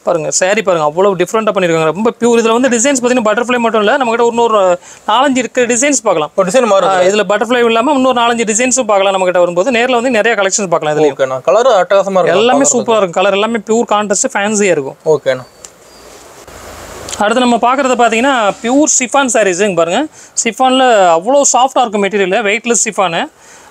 பாருங்கள். சாரீ பாருங்கள் அவ்வளோ டிஃப்ரெண்ட்டாக பண்ணியிருக்காங்க, ரொம்ப பியூர். இதில் வந்து டிசைன்ஸ் பார்த்தீங்கன்னா பட்டர்ஃப்ளை மட்டும் இல்லை, நம்மகிட்ட இன்னொரு 4-5 இருக்கிற டிசைன்ஸ் பார்க்கலாம். டிசைன் இதில் பட்டர்ஃப்ளை இல்லாமல் இன்னொரு 4-5 டிசைன்ஸும் பார்க்கலாம். நம்மகிட்ட வரும்போது நேரில் வந்து நிறைய கலெக்ஷன்ஸ் பார்க்கலாம். இதில் கலர் அட்டகாசமாக இருக்கும், எல்லாமே சூப்பராக இருக்கும். கலர் எல்லாமே பியூர் கான்ட்ராஸ்ட் ஃபேன்சியாக இருக்கும். ஓகேண்ணா. அடுத்து நம்ம பார்க்குறது பார்த்தீங்கன்னா பியூர் சிஃபான் சாரீஸுங்க பாருங்கள். சிஃபானில் அவ்வளோ சாஃப்டாக இருக்கும் மெட்டீரியல், வெயிட்லெஸ் சிஃபானு.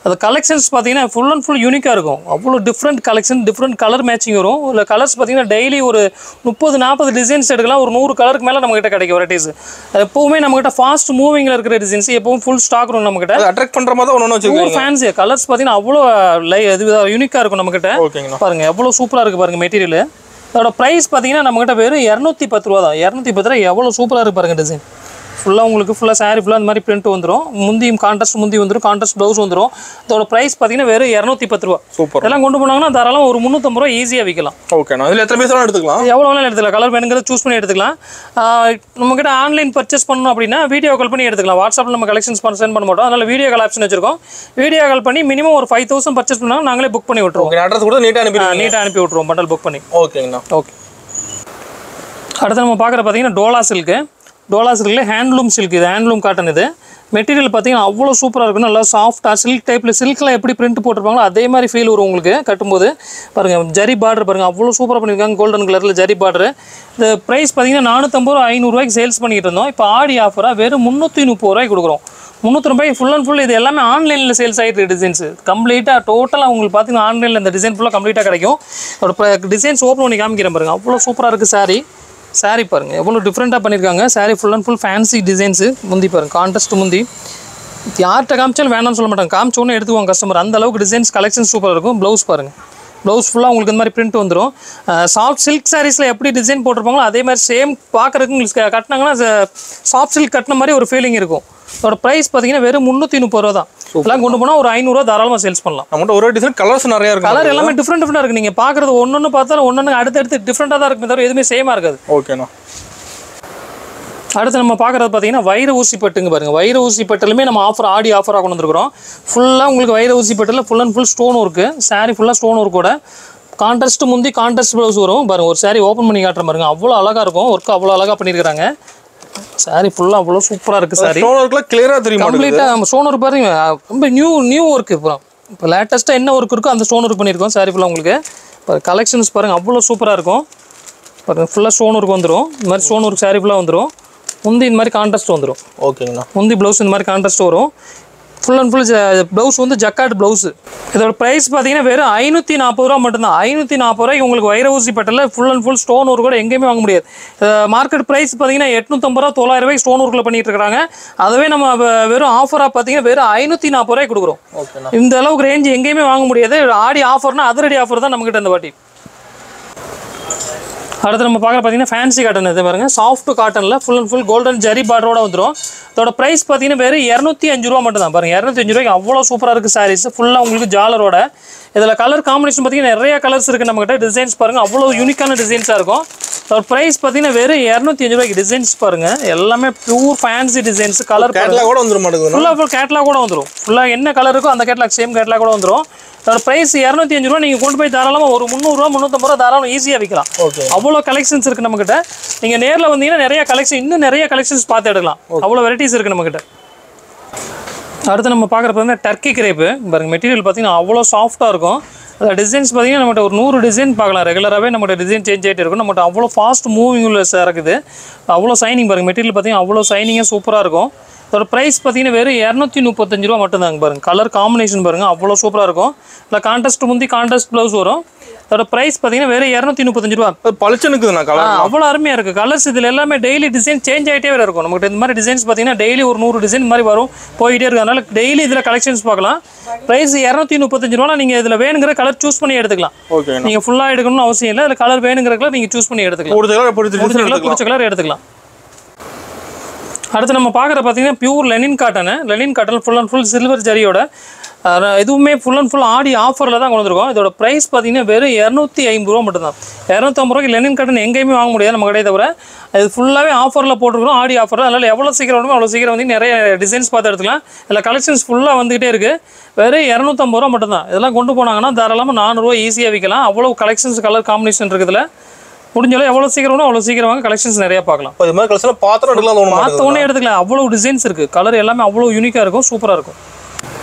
அது கலெக்ஷன்ஸ் பார்த்தீங்கன்னா ஃபுல் அண்ட் ஃபுல் யூனிக்காக இருக்கும். அவ்வளோ different collection, different colour matching வரும். இல்லை கலர்ஸ் பார்த்தீங்கன்னா டெய்லி ஒரு 30-40 டிசைன்ஸ் எடுக்கலாம். ஒரு 100 கலருக்கு மேலே நம்மகிட்ட கிடைக்கும் வெரைட்டிஸ். எப்போவுமே நம்மகிட்ட ஃபாஸ்ட் மூவிங்கில் இருக்கிற டிசைன்ஸ் எப்பவும் ஃபுல் ஸ்டாக் இருக்கும் நம்மகிட்ட. அட்ராக்ட் பண்ணுற மாதிரி ஒன்று வச்சுக்கோங்க. ஃபேன்சி கலர்ஸ் பார்த்தீங்கன்னா அவ்வளோ யூனிக்காக இருக்கும் நம்மகிட்ட. பாருங்கள் எவ்வளோ சூப்பராக இருக்குது பாருங்கள் மெட்டீரியல். அதோட ப்ரைஸ் பார்த்தீங்கன்னா நம்மகிட்ட வெறும் 210 ரூபா தான். 210 ரூபா எவ்வளோ சூப்பராக இருக்குது பாருங்கள். டிசைன் ஃபுல்லாக உங்களுக்கு ஃபுல்லாக சாரீ ஃபுல்லாக அந்த மாதிரி பிரிண்ட் வந்துடும். முந்தியும் கான்ட்ராஸ்ட் முந்தி வந்துடும், கான்ட்ராஸ்ட் ப்ளவுஸ் வந்துடும். அதோட ப்ரைஸ் பார்த்தீங்கன்னா வெறும் 210 ரூபா. சூப்பர். இதெல்லாம் கொண்டு போனாங்கன்னா தாராளம் ஒரு 350 ரூபா ஈஸியாக விற்கலாம். ஓகேண்ணா. இதில் எத்தனை பீஸ் வேணாலும் எடுத்துக்கலாம், எவ்வளோ வேணாலும் எடுத்துக்கலாம். கலர் வேணுங்கிறத சூஸ் பண்ணி எடுத்துக்கலாம். நம்மகிட்ட ஆன்லைன் பர்ச்சேஸ் பண்ணணும் அப்படின்னா வீடியோ கால் பண்ணி எடுத்துக்கலாம். வாட்ஸ்அப்பில் நம்ம கலெக்ஷன்ஸ் சென்ட் பண்ண மாட்டோம். அதனால் வீடியோ கால் ஆப்ஷன் வச்சிருக்கோம். வீடியோ கால் பண்ணி மினிமம் ஒரு 5000 பர்ச்சேஸ் பண்ணாலும் நாங்களே புக் பண்ணி விட்டுருவோம். அட்ரஸ் கூட நீட்டாக அனுப்பி விட்டுருவோம் பண்டல் புக் பண்ணி. ஓகேங்கண்ணா. ஓகே. அடுத்து நம்ம பார்க்குற பார்த்தீங்கன்னா டோலா சில்க்கு. டோலா சில்கில் ஹேண்ட்லூம் சில்க். இது ஹேண்ட்லூம் காட்டன். இது மெட்டீரியல் பார்த்தீங்கன்னா அவ்வளோ சூப்பராக இருக்கும். நல்லா சாஃப்டாக சில்க் டைப்பில், சில்கில் எப்படி பிரிண்ட் போட்டிருப்பாங்களோ அதே மாதிரி ஃபீல் வரும் உங்களுக்கு கட்டும்போது. பாருங்கள் ஜரி பார்டர் பாருங்கள் அவ்வளோ சூப்பராக பண்ணியிருக்காங்க. கோல்டன் கலரில் ஜரி பார்டர். இந்த ப்ரைஸ் பார்த்தீங்கன்னா 450 ரூபா 500 ரூபாய்க்கு சேல்ஸ் பண்ணிகிட்டு இருந்தோம். இப்போ ஆடி ஆஃபராக வெறும் 330 ரூபாய்க்கு கொடுக்குறோம். 300 ரூபாய்க்கு ஃபுல் அண்ட் ஃபுல். இது எல்லாமே ஆன்லைனில் சேல்ஸ் ஆகிட்டு டிசைன்ஸ் கம்ப்ளீட்டாக டோட்டலாக உங்களுக்கு பார்த்தீங்கன்னா ஆன்லைனில் இந்த டிசைன் ஃபுல்லாக கம்ப்ளீட்டாக கிடைக்கும். அதோட டிசைன்ஸ் ஓப்பன் பண்ணி காமிக்கிறேன் பாருங்கள். அவ்வளோ சூப்பராக இருக்குது சாரீ. சாரீ பாருங்கள் எவ்வளோ டிஃப்ரெண்ட்டாக பண்ணியிருக்காங்க. Sari full and full fancy designs. முந்தி பாருங்கள் கான்ட்ராஸ்ட் முந்தி. யார்கிட்ட காமிச்சாலும் வேணாம்னு சொல்ல மாட்டாங்க, காமிச்ச உடனே எடுத்துக்குவாங்க கஸ்டமர். அந்த அளவுக்கு டிசைன்ஸ் கலெக்ஷன் சூப்பராக இருக்கும். ப்ளவுஸ் பாருங்கள், ப்ளவுஸ் ஃபுல்லாக உங்களுக்கு இந்த மாதிரி பிரிண்ட் வந்துடும். சாஃப்ட் சில்க் சாரீஸில் எப்படி டிசைன் போட்டிருப்பாங்களோ அதே மாதிரி சேம் பார்க்குறதுக்கு உங்களுக்கு கட்டினாங்கன்னா சாஃப்ட் சில்க் கட்டின மாதிரி ஒரு ஃபீலிங் இருக்கும். இதோட ப்ரைஸ் பார்த்தீங்கன்னா வெறும் 330 ரூபா தான். இதெல்லாம் கொண்டு போனால் ஒரு 500 ரூபா தாராளமாக சேல்ஸ் பண்ணலாம். நம்மகிட்ட ஒரு டிசைன் கலர்ஸ் நிறைய இருக்கு. கலர் எல்லாமே டிஃப்ரெண்டாக இருக்குது. நீங்கள் பார்க்குறது ஒன்று பார்த்தாலும் ஒன்று அடுத்தடுத்து டிஃப்ரெண்டாக தான் இருக்குமே தவிர எதுவுமே சேமாக இருக்காது. ஓகேண்ணா. அடுத்து நம்ம பார்க்குறது பார்த்தீங்கன்னா வைர ஊசி பட்டுங்க பாருங்க. வைர ஊசி பட்டுலுமே நம்ம ஆடி ஆஃபராக கொண்டு வந்துருக்கிறோம். ஃபுல்லாக உங்களுக்கு வைர ஊசி பட்டில் full and full stone work. Saree ஃபுல்லாக ஸ்டோன் ஒர்க்கோட கான்ட்ராஸ்ட் முந்தி கான்ட்ராஸ்ட் ப்ளவுஸ் வரும் பாருங்க. ஒரு சாரீ ஓப்பன் பண்ணி காட்டுற பாருங்க. அவ்வளோ அழகாக இருக்கும். ஒர்க்கு அவ்வளோ அழகாக பண்ணியிருக்காங்க. சாரீ ஃபுல்லாக அவ்வளோ சூப்பராக இருக்குது. சாரி ஸ்டோன் ஒர்க்லாம் கிளியராக தெரியும். கம்ப்ளீட்டாக நம்ம ஸ்டோன் ஒர்க் பாருங்க. ரொம்ப நியூ ஒர்க்கு. இப்போ லேட்டஸ்ட்டாக என்ன ஒர்க் இருக்கோ அந்த ஸ்டோன் ஒர்க் பண்ணியிருக்கோம். சாரி ஃபுல்லாக உங்களுக்கு கலெக்ஷன்ஸ் பாருங்கள் அவ்வளோ சூப்பராக இருக்கும். பாருங்கள் ஃபுல்லாக ஸ்டோன் ஒர்க் வந்துடும். இந்த மாதிரி ஸ்டோன் ஒர்க் சாரி ஃபுல்லாக வந்துடும். முந்தி இந்த மாதிரி கான்ட்ராஸ்ட் வந்துடும். ஓகேங்கண்ணா. முந்தி ப்ளவுஸ் இந்த மாதிரி கான்ட்ராஸ்ட் வரும். ஃபுல் அண்ட் ஃபுல் ப்ளவுஸ் வந்து ஜக்கார்ட் ப்ளவுஸு. இதோட ப்ரைஸ் பார்த்தீங்கன்னா வெறும் 540 ரூபா மட்டும்தான். 540 ரூபாய்க்கு உங்களுக்கு வைர ஊசி பட்டில் full and full stone work கூட எங்கேயுமே வாங்க முடியாது. மார்க்கெட் ப்ரைஸ் பார்த்தீங்கன்னா 850 ரூபா 900 ரூபாய்க்கு ஸ்டோன் ஒர்க்கில் பண்ணிட்டு இருக்காங்க. அதுவே நம்ம வெறும் ஆஃபராக பார்த்தீங்கன்னா வெறும் 540 ரூபாய்க்கு கொடுக்குறோம். இந்த அளவுக்கு ரேஞ்ச் எங்கேயுமே வாங்க முடியாது. ஆடி ஆஃபர்னா அதிரடி ஆஃபர் தான் நம்மகிட்ட இந்த வாட்டி. அடுத்து நம்ம பார்க்குற பார்த்தீங்கன்னா ஃபேன்சி காட்டன். இது பாருங்க சாஃப்ட் காட்டனில் full and full golden zari பார்டரோட வந்துடும். இதோட ப்ரைஸ் பார்த்தீங்கன்னா வெறும் 205 ரூபா மட்டும் தான். பாருங்க 205 ரூபாய்க்கு அவ்வளோ சூப்பராக இருக்குது சாரீஸ். ஃபுல்லாக உங்களுக்கு ஜாலரோட. இதில் கலர் காம்பினேஷன் பார்த்தீங்கன்னா நிறைய கலர்ஸ் இருக்குது நம்மகிட்ட. டிசைன்ஸ் பாருங்கள் அவ்வளோ யூனிக்கான டிசைன்ஸாக இருக்கும். இதோட ப்ரைஸ் பார்த்தீங்கன்னா வெறும் 205 ரூபாய்க்கு. டிசைன்ஸ் பாருங்கள் எல்லாமே pure fancy designs. Colour catalogue கூட வந்துடும் மாட்டேங்குது. ஃபுல்லாக கேட்லாக் கூட வந்துடும். ஃபுல்லாக என்ன கலர் இருக்கோ அந்த கேட்லாக் சேம் கேட்லாக் கூட வந்துடும். அதோட ப்ரைஸ் 205 ரூபா. நீங்கள் கொண்டு போய் தாராளமாக ஒரு 300 ரூபா 350 ரூபா தாராளம் ஈஸியாக விற்கலாம். அவ்வளோ கலெக்ஷன்ஸ் இருக்குது நம்மகிட்ட. நீங்கள் நேரில் வந்தீங்கன்னா நிறைய கலெக்ஷன் இன்னும் நிறைய கலெக்ஷன்ஸ் பார்த்து எடுக்கலாம். அவ்வளோ வெரைட்டிஸ் இருக்குது நம்மகிட்ட. அடுத்து நம்ம பார்க்குறது பார்த்தீங்கன்னா டர்க்கி கிரேப்பு பாருங்கள். மெட்டீரியல் பார்த்தீங்கன்னா அவ்வளோ சாஃப்ட்டாக இருக்கும். அதில் டிசைன்ஸ் பார்த்தீங்கன்னா நம்மகிட்ட ஒரு 100 டிசைன் பார்க்கலாம். ரெகுலராகவே நம்மகிட்ட டிசைன் சேஞ்ச் ஆகிட்டே இருக்கும். நம்மகிட்ட அவ்வளோ ஃபாஸ்ட் மூவிங் உள்ள இருக்குது. அவ்வளோ சைனிங் பாருங்கள். மெட்டீரியல் பார்த்தீங்கன்னா அவ்வளோ சைனிங்காக சூப்பராக இருக்கும். அதோட ப்ரைஸ் பார்த்தீங்கன்னா வெறும் 235 ரூபா மட்டும்தாங்க. பாருங்கள் கலர் காம்பினேஷன் பாருங்கள் அவ்வளோ சூப்பராக இருக்கும். இல்லை கான்ட்ராஸ்ட் முந்தி கான்ட்ராஸ்ட் ப்ளவுஸ் வரும். அதோட ப்ரைஸ் பார்த்தீங்கன்னா வெறும் 235 ரூபா. பளிச்சுனுக்குதுண்ணா கலர். அவ்வளோ அருமையாக இருக்குது கலர்ஸ். இதில் எல்லாமே டெய்லி டிசைன் சேஞ்ச் ஆகிட்டே வேறு இருக்கும். நம்மகிட்ட இந்த மாதிரி டிசைன்ஸ் பார்த்தீங்கன்னா டெய்லி ஒரு 100 டிசைன் இந்த மாதிரி வரும் போயிட்டே இருக்கும். அதனால் டெய்லி இதில் கலெக்ஷன்ஸ் பார்க்கலாம். ப்ரைஸ் 235 ரூபா. நீங்கள் இதில் வேணுங்கிற கலர் சூஸ் பண்ணி எடுத்துக்கலாம். ஓகே. நீங்கள் ஃபுல்லாக எடுக்கணும்னு அவசியம் இல்லை. இதில் கலர் வேணுங்கிற கலர் நீங்கள் சூஸ் பண்ணி எடுத்துக்கலாம். பிடிச்ச கலர் எடுத்துக்கலாம். அடுத்து நம்ம பார்க்குற பார்த்தீங்கன்னா pure linen cotton. Linen cotton full and full silver ஜரியோட. இதுவுமே ஃபுல் அண்ட் ஃபுல் ஆடி ஆஃபரில் தான் கொண்டு வந்துருக்கோம். இதோட ப்ரைஸ் பார்த்தீங்கன்னா வெறும் 250 ரூபா மட்டும் தான். 250 ரூபாய்க்கு லெனின் காட்டன் எங்கேயுமே வாங்க முடியாது நம்ம கடையை தவிர. இது ஃபுல்லாகவே ஆஃபரில் போட்டுருக்கோம். ஆடி ஆஃபர். அதனால் எவ்வளோ சீக்கிரம் வேணுமோ அவ்வளோ சீக்கிரம் வந்து நிறைய டிசைன்ஸ் பார்த்து எடுத்துக்கலாம். இதில் கலெக்ஷன்ஸ் ஃபுல்லாக வந்துகிட்டே இருக்குது. வெறும் 250 ரூபா மட்டும் தான். இதெல்லாம் கொண்டு போனாங்கன்னா தாராளமாக 400 ரூபா ஈஸியாக விற்கலாம். அவ்வளோ கலெக்ஷன்ஸ் கலர் காம்பினேஷன் இருக்குதுல. முடிஞ்சாலும் எவ்வளோ சீக்கிரம் அவ்வளோ சீக்கிரம் வாங்க கலெக்ஷன்ஸ் நிறையா பார்க்கலாம். இது மாதிரி கலெக்ஷன் பார்த்தோன்னே எடுத்துக்கலாம். அவ்வளோ டிசைன்ஸ் இருக்குது. கலர் எல்லாமே அவ்வளோ யூனிக்காக இருக்கும். சூப்பராக இருக்கும்.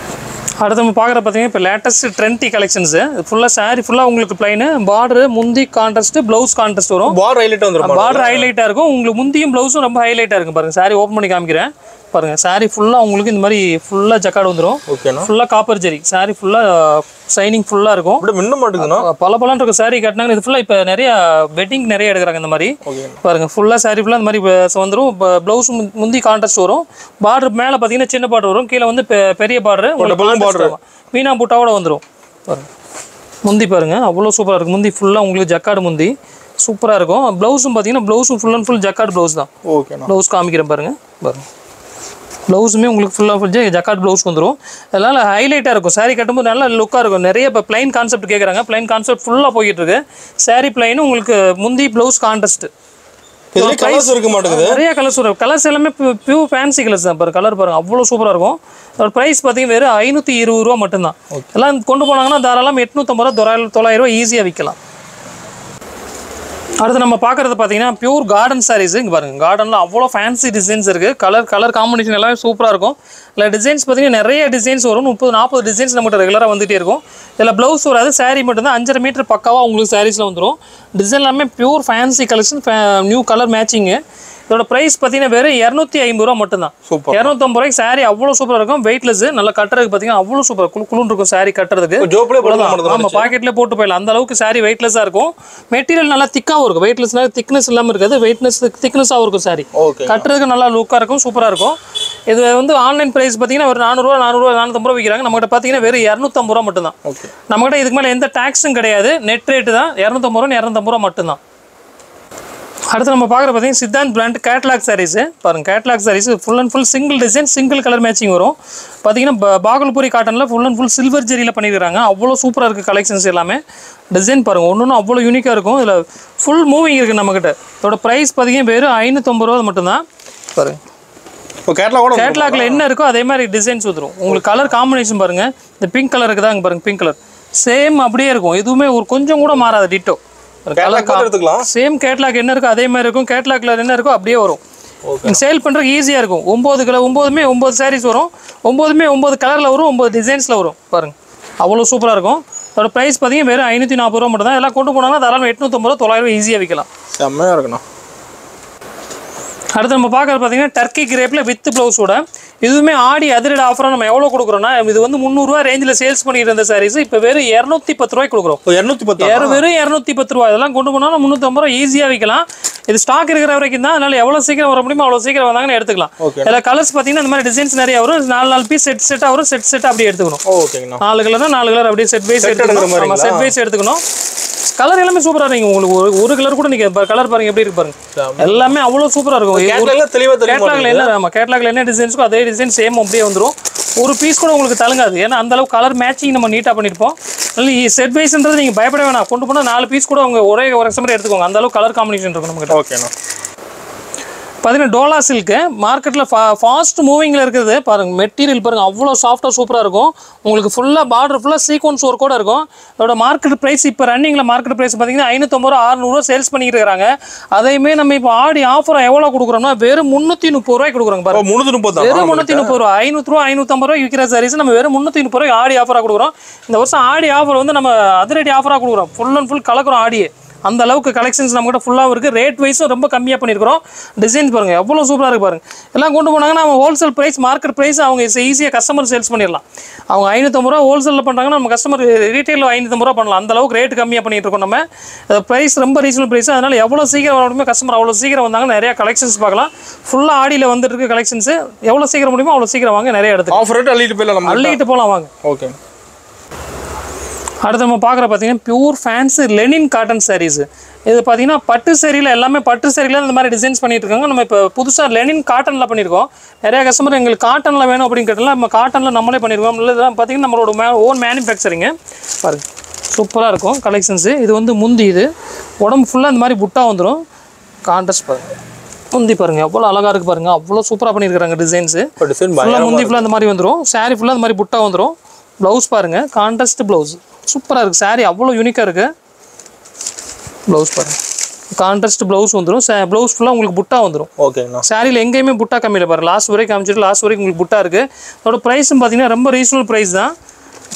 அடுத்து நம்ம பார்க்குற பார்த்தீங்கன்னா இப்போ லேட்டஸ்ட் ட்ரெண்டி கலெக்ஷன்ஸு. ஃபுல்லாக சாரி ஃபுல்லாக உங்களுக்கு பிளைனு பார்டரு முந்தி கான்ட்ராஸ்ட் ப்ளவுஸ் கான்ட்ராஸ்ட் வரும். பார்டர் ஹைலைட்டாக வந்துடும். பார்டர் ஹைலைட்டாக இருக்கும். உங்களுக்கு முந்தியும் ப்ளவுஸும் ரொம்ப ஹைலைட்டாக இருக்கும். பாருங்கள் சாரி ஓப்பன் பண்ணி காமிக்கிறேன். பாருங்கள் சாரி ஃபுல்லாக உங்களுக்கு இந்த மாதிரி ஃபுல்லாக ஜக்கார்டு வந்துடும். ஓகேண்ணா. ஃபுல்லாக காப்பர் ஜெரி. சாரி ஃபுல்லாக சைனிங் ஃபுல்லாக இருக்கும். மின்ன மாட்டேங்குதுண்ணா. பல இருக்கும் சாரி கட்டினாங்க. இது ஃபுல்லாக இப்போ நிறைய வெட்டிங் நிறைய எடுக்கிறாங்க இந்த மாதிரி. பாருங்கள் ஃபுல்லாக சாரி ஃபுல்லாக இந்த மாதிரி வந்துடும். ப்ளவுஸ் முந்தி கான்ட்ராஸ்ட் வரும். பார்டர் மேலே பார்த்தீங்கன்னா சின்ன பார்டர் வரும். கீழே வந்து பெரிய பார்டர் மீனா புட்டாவோட வந்துடும். பாருங்கள் முந்தி பாருங்கள் அவ்வளோ சூப்பராக இருக்கும். முந்தி ஃபுல்லாக உங்களுக்கு ஜக்கார்டு முந்தி சூப்பராக இருக்கும். ப்ளவுஸும் பார்த்தீங்கன்னா ப்ளவுஸும் full and full jacquard blouse தான். ஓகே. ப்ளவுஸ் காமிக்கிறேன் பாருங்கள். ப்ளவுஸுமே உங்களுக்கு ஃபுல்லாக ஃபுல் ஜக்கார்ட் ப்ளவுஸ் வந்துடும். அதனால் ஹைலைட்டாக இருக்கும். சாரீ கட்டும்போது நல்லா லுக்காக இருக்கும். நிறைய இப்போ ப்ளைன் கான்செப்ட் கேட்குறாங்க. ப்ளைன் கான்செப்ட் ஃபுல்லாக போய்கிட்டு இருக்கு. சாரீ ப்ளைனும் உங்களுக்கு முந்தி ப்ளவுஸ் கான்ட்ராஸ்ட். கலர்ஸ் இருக்க மாட்டேங்குது. நிறைய கலர்ஸ் வரும். கலர்ஸ் எல்லாமே பியூர் ஃபேன்சி கலர்ஸ் தான். பாருங்க கலர் பாருங்கள் அவ்வளோ சூப்பராக இருக்கும். அதோட ப்ரைஸ் பார்த்தீங்கன்னா வெறும் 520 ரூபா மட்டும்தான். எல்லாம் கொண்டு போனாங்கன்னா தாராளம் 850 ரூபா 900 ரூபா ஈஸியாக விற்கலாம். அடுத்து நம்ம பார்க்குறது பார்த்தீங்கன்னா பியூர் கார்டன் சாரீஸ். இங்கே பாருங்கள் கார்டனில் அவ்வளோ ஃபேன்சி டிசைன்ஸ் இருக்குது. கலர் காம்பினேஷன் எல்லாமே சூப்பராக இருக்கும். இல்லை டிசைன்ஸ் பார்த்தீங்கன்னா நிறைய டிசைன்ஸ் வரும். 30-40 டிசைன்ஸ் நம்மகிட்ட ரெகுலராக வந்துகிட்டே இருக்கும். இதில் ப்ளவுஸ் வராது. சாரீ மட்டும்தான் 5.5 மீட்டர் பக்காவாக உங்களுக்கு சாரீஸில் வந்துடும். டிசைன் எல்லாமே pure fancy collection. New colour matching. இதோட ப்ரைஸ் பார்த்தீங்கன்னா வெறும் 250 ரூபா மட்டும்தான். 250 ரூபாய்க்கு சாரீ அவ்வளோ சூப்பராக இருக்கும். வெயிட்லெஸ் நல்லா கட்டுறதுக்கு பார்த்தீங்கன்னா அவ்வளோ சூப்பர் குழுன்னு இருக்கும். சாரீ கட்டுறதுக்கு நம்ம பாக்கெட்லேயே போட்டு போயிடலாம். அந்த அளவுக்கு சாரீ வெயிட்லெஸ்ஸாக இருக்கும். மெட்டீரியல் நல்லா திக்காகவும் இருக்கும். வெயிட்லெஸ்னால திக்னஸ் இல்லாமல் இருக்காது. திக்னஸாகவும் இருக்கும். சாரீ கட்டுறதுக்கு நல்லா லுக்காக இருக்கும். சூப்பராக இருக்கும். இது வந்து ஆன்லைன் ப்ரைஸ் பார்த்தீங்கன்னா ஒரு 400 ரூபா 450 ரூபா விற்கிறாங்க. நம்மகிட்ட பார்த்தீங்கன்னா வெறும் 250 ரூபா மட்டும்தான். நம்மகிட்ட இதுக்கு மேலே எந்த டேக்ஸும் கிடையாது. நெட் ரேட்டு தான் 250 ரூபா 250 ரூபா மட்டும்தான். அடுத்து நம்ம பார்க்குற பார்த்தீங்கன்னா சித்தாந்த் பிராண்ட் கேட்லாக் சாரீஸ் பாருங்கள். Catalogue sarees full and full single design single colour matching வரும். பார்த்தீங்கன்னா பாகல்பூரி காட்டனில் ஃபுல் அண்ட் ஃபுல் சில்வர் ஜெரியில் பண்ணியிருக்காங்க. அவ்வளோ சூப்பராக இருக்குது கலெக்ஷன்ஸ் எல்லாமே. டிசைன் பாருங்கள் ஒன்று அவ்வளோ யூனிக்காக இருக்கும். இதில் ஃபுல் மூவிங் இருக்குது நம்மக்கிட்ட. இதோட ப்ரைஸ் பார்த்தீங்கன்னா வெறும் 550 ரூபா மட்டும்தான். பாருங்கள் இப்போ கேட்லாக்ல என்ன இருக்கோ அதே மாதிரி டிசைன்ஸ் வந்துடும். உங்களுக்கு கலர் காம்பினேஷன் பாருங்கள். இந்த பிங்க் கலர் இருக்குதா அங்கே பாருங்கள். பிங்க் கலர் சேம் அப்படியே இருக்கும். எதுவுமே ஒரு கொஞ்சம் கூட மாறாது. டிட்டோ சேம் கேட்லாக் என்ன இருக்கோ அதே மாதிரி இருக்கும். கேட்லாக்ல என்ன இருக்கோ அப்படியே வரும். சேல் பண்ணுறதுக்கு ஈஸியாக இருக்கும். 9 கலர் 9 சாரீஸ் வரும். 9 கலரில் வரும். 9 டிசைன்ஸில் வரும். பாருங்கள் அவ்வளோ சூப்பராக இருக்கும். அதோட ப்ரைஸ் பார்த்தீங்கன்னா வெறும் 540 ரூபா மட்டும் தான். எல்லாம் கொண்டு போனாங்கன்னா தாராளம் 850 ரூபா 900 ரூபா ஈஸியாக விற்கலாம். செம்மையாக இருக்கணும். அடுத்து நம்ம பார்க்குறது பார்த்தீங்கன்னா டர்க்கி கிரேப்பில் வித் ப்ளவுஸோட. இதுவுமே ஆடி அதிரடி ஆஃபராக நம்ம எவ்வளோ கொடுக்குறோம்னா இது வந்து 300 ரூபா ரேஞ்சில் சேல்ஸ் பண்ணிட்டு இருந்த சாரீஸ் இப்போ வெறும் 210 ரூபாய்க்கு கொடுக்குறோம். 210 வெறும் 210 ரூபா. இதெல்லாம் கொண்டு போனாலும் 350 ரூபா ஈஸியாக விற்கலாம். இது ஸ்டாக் இருக்கிற வரைக்கும் தான். அதனால எவ்வளோ சீக்கிரம் வர முடியுமோ அவ்வளோ சீக்கிரம் வந்தாங்கன்னு எடுத்துக்கலாம். இதில் கலர்ஸ் பார்த்தீங்கன்னா இந்த மாதிரி டிசைன்ஸ் நிறைய வரும். 4 பீஸ் செட்டாக வரும். செட் அப்படியே எடுத்துக்கணும். 4 கலர் 4 கலர் அப்படியே செட் வைஸ் எடுத்துக்கணும். செட் வைஸ் எடுத்துக்கணும். கலர் எல்லாமே சூப்பராக இருக்கும். உங்களுக்கு ஒரு கலர் கூட நீங்க கலர் பாருங்க எப்படி இருக்கு பாருங்க. எல்லாமே அவ்வளோ சூப்பராக இருக்கும். கேட்லாக்ல என்ன டிசைன்ஸோ அதே டிசைன் சேம் அப்படியே வந்துடும். ஒரு பீஸ் கூட உங்களுக்கு தழுங்காது. ஏன்னா அந்த அளவுக்கு கலர் மேட்சிங் நம்ம நீட்டாக பண்ணியிருப்போம். செட் வைஸ்ன்றது நீங்கள் பயப்பட வேணாம். கொண்டு போனால் 4 பீஸ் கூட அவங்க ஒரே கஸ்டமர் எடுத்துக்கோங்க. அந்த அளவுக்கு கலர் காம்பினேஷன் இருக்கும் நம்மகிட்ட. ஓகேண்ணா. பார்த்தீங்கன்னா டோலா சில்க்கு மார்க்கெட்டில் ஃபாஸ்ட் மூவிங்கில் இருக்கிறது பாருங்கள். மெட்டீரியல் பாருங்கள் அவ்வளோ சாஃப்டாக சூப்பராக இருக்கும். உங்களுக்கு ஃபுல்லாக பார்டர் ஃபுல்லாக சீக்வன்ஸ் ஒர்க் கூட இருக்கும். அதோட மார்க்கெட் ப்ரைஸ் இப்போ ரன்னிங்கில் மார்க்கெட் ப்ரைஸ் பார்த்தீங்கன்னா 550 ரூபா 600 ரூபா சேல்ஸ் பண்ணிட்டு இருக்காங்க. அதையுமே நம்ம இப்போ ஆடி ஆஃபராக எவ்வளோ கொடுக்குறோம்னா வெறும் 330 ரூபாய்க்கு கொடுக்குறோங்க பாருங்க. 330 வெறும் 330 ரூபா. 500 ரூபா 550 ரூபாய் விற்கிற சாரீஸ் நம்ம வெறும் 330 ரூபாய் ஆடி ஆஃபராக கொடுக்குறோம். இந்த வருஷம் ஆடி ஆஃபர் வந்து நம்ம அதிரடி ஆஃபராக கொடுக்குறோம். ஃபுல் அண்ட் ஃபுல் கலக்குறோம் ஆடியே. அந்த அளவுக்கு கலெக்ஷன்ஸ் நம்மகிட்ட ஃபுல்லாக இருக்குது. ரேட் வைஸும் ரொம்ப கம்மியாக பண்ணியிருக்கிறோம். டிசைன்ஸ் பாருங்கள் எவ்வளோ சூப்பராக இருக்குது பாருங்கள். எல்லாம் கொண்டு போனாங்கன்னா நம்ம ஹோல்சேல் ப்ரைஸ் மார்க்கெட் ப்ரைஸ் அவங்க ஈஸியாக கஸ்டமர் சேல்ஸ் பண்ணிடலாம். அவங்க 550 ரூபா ஹோல்சேலில் பண்ணுறாங்கன்னா நம்ம கஸ்டமர் ரீட்டெயிலில் 550 ரூபா பண்ணலாம். அந்த அளவுக்கு ரேட் கம்மியாக பண்ணிட்டு இருக்கோம். நம்ம ப்ரைஸ் ரொம்ப ரீசனபிள் ப்ரைஸ். அதனால் எவ்வளோ சீக்கிரம் வர முடியுமோ கஸ்டமர் அவ்வளோ சீக்கிரம் வந்தாங்க நிறையா கலெக்ஷன்ஸ் பார்க்கலாம். ஃபுல்லாக ஆடியில் வந்துட்டு இருக்க கலெக்ஷன்ஸ் எவ்வளோ சீக்கிரம் முடியுமோ அவ்வளோ சீக்கிரம் வாங்க. நிறைய எடுத்து ஆஃபர் ரேட் அள்ளிட்டு போகலாம் வாங்க. ஓகே. அடுத்து நம்ம பார்க்குற பார்த்தீங்கன்னா pure fancy linen cotton sarees. இது பார்த்தீங்கன்னா பட்டு சேரியில் எல்லாமே பட்டு சேரியில் இந்த மாதிரி டிசைன்ஸ் பண்ணிட்டு இருக்காங்க. நம்ம இப்போ புதுசாக லெனின் காட்டனில் பண்ணியிருக்கோம். நிறையா கஸ்டமர் எங்களுக்கு காட்டனில் வேணும் அப்படின்னு கேட்டால் நம்ம காட்டனில் நம்மளே பண்ணியிருக்கோம். இதெல்லாம் பார்த்தீங்கன்னா நம்மளோட ஓன் மேனுஃபேக்சரிங்கு பாருங்கள் சூப்பராக இருக்கும் கலெக்ஷன்ஸு. இது வந்து முந்தி இது உடம்பு ஃபுல்லாக இந்த மாதிரி புட்டா வந்துடும். கான்ட்ராஸ்ட் பாருங்கள். முந்தி பாருங்கள் எவ்வளோ அழகாக இருக்குது பாருங்கள். அவ்வளோ சூப்பராக பண்ணியிருக்காங்க டிசைன்ஸு. ஃபுல்லாக முந்தி ஃபுல்லாக இந்த மாதிரி வந்துடும். சாரீ ஃபுல்லாக இந்த மாதிரி புட்டா வந்துடும். ப்ளவுஸ் பாருங்கள் கான்ட்ராஸ்ட் ப்ளவுஸ் சூப்பராக இருக்குது. சாரீ அவ்வளோ யூனிக்காக இருக்குது. ப்ளவுஸ் பாருங்கள் கான்ட்ராஸ்ட் ப்ளவுஸ் வந்துடும். ப்ளவுஸ் ஃபுல்லாக உங்களுக்கு புட்டா வந்துடும். ஓகேண்ணா. சாரியில் எங்கேயுமே புட்டா கம்மியில் பாருங்கள். லாஸ்ட் வரைக்கும் காமிச்சிட்டு லாஸ்ட் வரைக்கும் உங்களுக்கு புட்டா இருக்குது. அதோட ப்ரைஸும் பார்த்தீங்கன்னா ரொம்ப ரீசனபிள் ப்ரைஸ் தான்.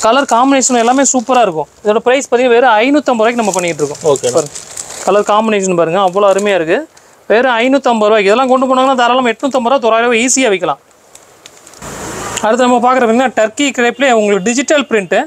கலர் காம்பினேஷன் எல்லாமே சூப்பராக இருக்கும். இதோட ப்ரைஸ் பார்த்தீங்கன்னா வெறும் 550 ரூபாய்க்கு நம்ம பண்ணிகிட்டு இருக்கோம். ஓகே பாருங்கள் கலர் காம்பினேஷன் பாருங்கள் அவ்வளோ அருமையாக இருக்குது. வெறும் 550 ரூபாய்க்கு. இதெல்லாம் கொண்டு போனாங்கன்னா தாராளம் 850 ரூபா 900 ரூபா ஈஸியாக விற்கலாம். அடுத்து நம்ம பார்க்குறதுங்கன்னா டர்க்கி கிரேப்லேயே உங்களுக்கு டிஜிட்டல் பிரிண்ட்டு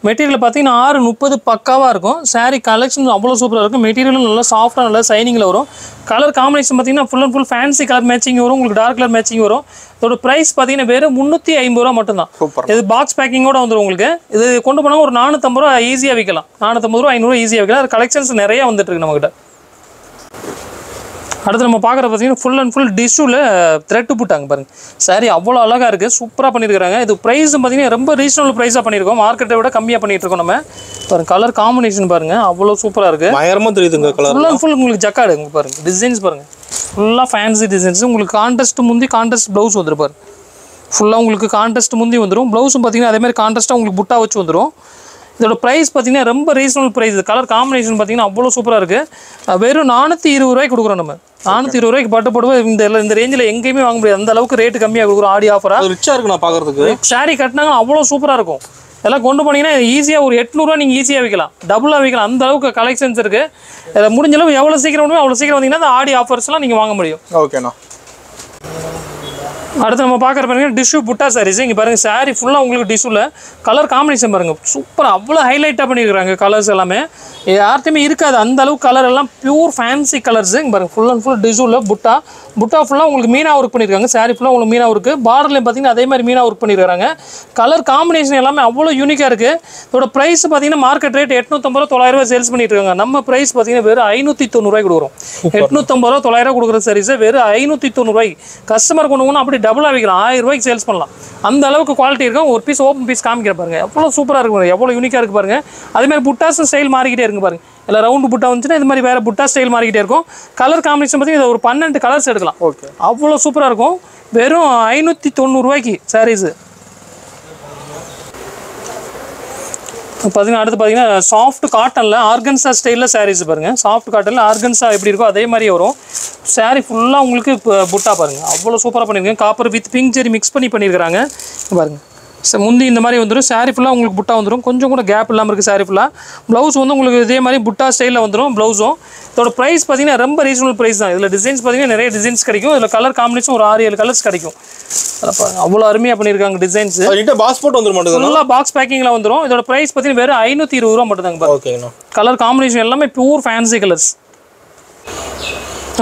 மெட்டீரியல் பார்த்தீங்கன்னா 630 பக்காவாக இருக்கும். சாரீ கலெக்ஷன் அவ்வளோ சூப்பராக இருக்கும். மெட்டீரியலும் நல்லா சாஃப்டாக நல்லா சைனிங்கில் வரும். கலர் காம்பினேஷன் பார்த்தீங்கன்னா full and full fancy colour matching வரும். உங்களுக்கு டார்க் கலர் மேட்சிங் வரும். இதோட ப்ரைஸ் பார்த்தீங்கன்னா வெறும் 350 ரூபா மட்டும்தான். இது பாக்ஸ் பேக்கிங்கோட வந்துடும் உங்களுக்கு. இது கொண்டு போனால் ஒரு 450 ரூபா ஈஸியாக விற்கலாம். 450 ரூபா 500 ரூபா ஈஸியாக விற்கலாம். அது கலெக்ஷன்ஸ் நிறையா வந்துட்டு இருக்கு நம்மகிட்ட. அடுத்து நம்ம பார்க்குற பார்த்தீங்கன்னா ஃபுல் அண்ட் ஃபுல் டிஷ்யூவில் த்ரெட்டு போட்டாங்க பாருங்கள். சாரி அவ்வளோ அழகாக இருக்குது. சூப்பராக பண்ணியிருக்காங்க. இது ப்ரைஸ் பார்த்தீங்கன்னா ரொம்ப ரீசனபிள் ப்ரைஸாக பண்ணியிருக்கோம். மார்க்கெட்டை விட கம்மியாக பண்ணிட்டு இருக்கோம் நம்ம. பாருங்கள் கலர் காம்பினேஷன் பாருங்கள் அவ்வளோ சூப்பராக இருக்குது. பயங்கரமாக தெரியுதுங்க கலர். ஃபுல் அண்ட் ஃபுல் உங்களுக்கு ஜக்காடு இங்கே பாருங்கள். டிசைன்ஸ் பாருங்கள் ஃபுல்லாக ஃபேன்சி டிசைன்ஸ். உங்களுக்கு கான்ட்ராஸ்ட் முந்தி கான்ட்ராஸ்ட் ப்ளவுஸ் வந்துருப்பார். ஃபுல்லாக உங்களுக்கு கான்ட்ராஸ்ட் முந்தி வந்துடும். ப்ளவுஸும் பார்த்தீங்கன்னா அதேமாதிரி கான்ட்ராஸ்ட்டாக உங்களுக்கு புட்டா வச்சு வந்துடும். இதோட ப்ரைஸ் பார்த்தீங்கன்னா ரொம்ப ரீசனபிள் ப்ரைஸ். கலர் காம்பினேஷன் பார்த்தீங்கன்னா அவ்வளோ சூப்பராக இருக்குது. வெறும் 420 ரூபாய்க்கு கொடுக்குறோம் நம்ம. 420 ரூபாய்க்கு பட்டு போடுவோம். இந்த ரேஞ்சில் எங்கேயுமே வாங்க முடியாது. அந்த அளவுக்கு ரேட்டு கம்மியாக கொடுக்குறோம் ஆடி ஆஃபராக. ரிச்சாக இருக்கு நான் பார்க்குறதுக்கு. சாரீ கட்டினாங்க அவ்வளோ சூப்பராக இருக்கும். எல்லாம் கொண்டு போனீங்கன்னா ஈஸியாக ஒரு 800 ரூபா நீங்கள் ஈஸியாக விற்கலாம். டபுளாக விற்கலாம். அந்த அளவுக்கு கலெக்ஷன்ஸ் இருக்குது. அதை முடிஞ்ச அளவு எவ்வளோ சீக்கிரம் முடியும் அவ்வளோ சீக்கிரம் வந்தீங்கன்னா அந்த ஆடி ஆஃபர்ஸ்லாம் நீங்கள் வாங்க முடியும். ஓகேண்ணா. அடுத்து நம்ம பார்க்குற பாருங்க டிஷ்யூ புட்டா சாரீஸ். இங்கே பாருங்கள் சாரீ ஃபுல்லாக உங்களுக்கு டிஷ்யூவில் கலர் காம்பினேஷன் பாருங்கள் சூப்பராக அவ்வளோ ஹைலைட்டாக பண்ணியிருக்காங்க. கலர்ஸ் எல்லாமே யார்த்தையுமே இருக்காது அந்த அளவுக்கு கலர் எல்லாம் பியூர் ஃபேன்சி கலர்ஸ். இங்கே பாருங்கள் ஃபுல் அண்ட் ஃபுல் டிஷ்யூவில் புட்டா ஃபுல்லாக உங்களுக்கு மீனா ஒர்க் பண்ணியிருக்காங்க. சாரீ ஃபுல்லாக உங்களுக்கு மீனா ஒர்க்கு, பார்டர்லையும் பார்த்தீங்கன்னா அதே மாதிரி மீனா ஒர்க் பண்ணியிருக்காங்க. கலர் காம்பினேஷன் எல்லாமே அவ்வளோ யூனிக்காக இருக்குது. இதோட ப்ரைஸ் பார்த்தீங்கன்னா மார்க்கெட் ரேட் 850 ரூபா 900 ரூபா சேல்ஸ் பண்ணிட்டு இருக்காங்க. நம்ம ப்ரைஸ் பார்த்தீங்கன்னா வெறும் 590 ரூபாய்க்கு கொடுக்குறோம். 850 ரூபா 900 ரூபா கொடுக்குற சாரீஸை வெறும் 590 ரூபாய்க்கு கஸ்டமர் கொண்டு போனால் அப்படி டபுளாக விற்கலாம். 1000 ரூபாய்க்கு சேல்ஸ் பண்ணலாம். அந்த அளவுக்கு குவாலிட்டி இருக்கும். ஒரு பீஸ் ஓப்பன் பீஸ் காமிக்கிற பாருங்க எவ்வளோ சூப்பராக இருக்கு, எவ்வளோ யூனிக்காக இருக்குது பாருங்க. அதேமாதிரி புட்டாஸும் ஸ்டைல் மாறிக்கிட்டே இருக்கு பாருங்க. இல்லை ரவுண்டு புட்டா வந்துச்சுன்னா இது மாதிரி வேறு புட்டா ஸ்டைல் மாறிக்கிட்டே இருக்கும். கலர் காம்பினேஷன் பார்த்தீங்கன்னா இது ஒரு 12 கலர்ஸ் எடுக்கலாம். ஓகே, அவ்வளோ சூப்பராக இருக்கும். வெறும் 590 ரூபாய்க்கு சாரீஸு. பார்த்தீங்கன்னா அடுத்து பார்த்தீங்கன்னா சாஃப்ட் காட்டனில் ஆர்கன்ஸா ஸ்டைலில் சாரீஸ் பாருங்கள். சாஃப்ட் காட்டனில் ஆர்கன்ஸா எப்படி இருக்கோ அதே மாதிரி வரும். சாரீ ஃபுல்லாக உங்களுக்கு புட்டா பாருங்கள் அவ்வளோ சூப்பராக பண்ணியிருக்கேன். Copper with pink zari mix பண்ணியிருக்கிறாங்க பாருங்கள். முந்தி இந்த மாதிரி வந்துடும். சாரீ ஃபுல்லாக உங்களுக்கு புட்டா வந்துடும். கொஞ்சம் கூட கேப் இல்லாமல் இருக்குது சாரீ ஃபுல்லாக. ப்ளவுஸ் வந்து உங்களுக்கு இதே மாதிரி புட்டா ஸ்டைலில் வந்துடும் ப்ளவுஸும். இதோட ப்ரைஸ் பார்த்தீங்கன்னா ரொம்ப ரீசனபிள் ப்ரைஸ் தான். இதில் டிசைன்ஸ் பார்த்தீங்கன்னா நிறைய டிசைன்ஸ் கிடைக்கும். இதில் கலர் காம்பினேஷன் ஒரு 6-7 கலர்ஸ் கிடைக்கும். அவ்வளோ அருமையாக பண்ணியிருக்காங்க டிசைன்ஸ். பாஸ்போர்ட் வந்துடும் மட்டும் ஃபுல்லாக பாக்ஸ் பேக்கிங்கில் வந்துடும். இதோட ப்ரைஸ் பார்த்தீங்கன்னா வெறும் 520 ரூபா மட்டும் தாங்க. ஓகேங்கண்ணா. கலர் காம்பினேஷன் எல்லாமே பியூர் ஃபேன்சி கலர்ஸ்.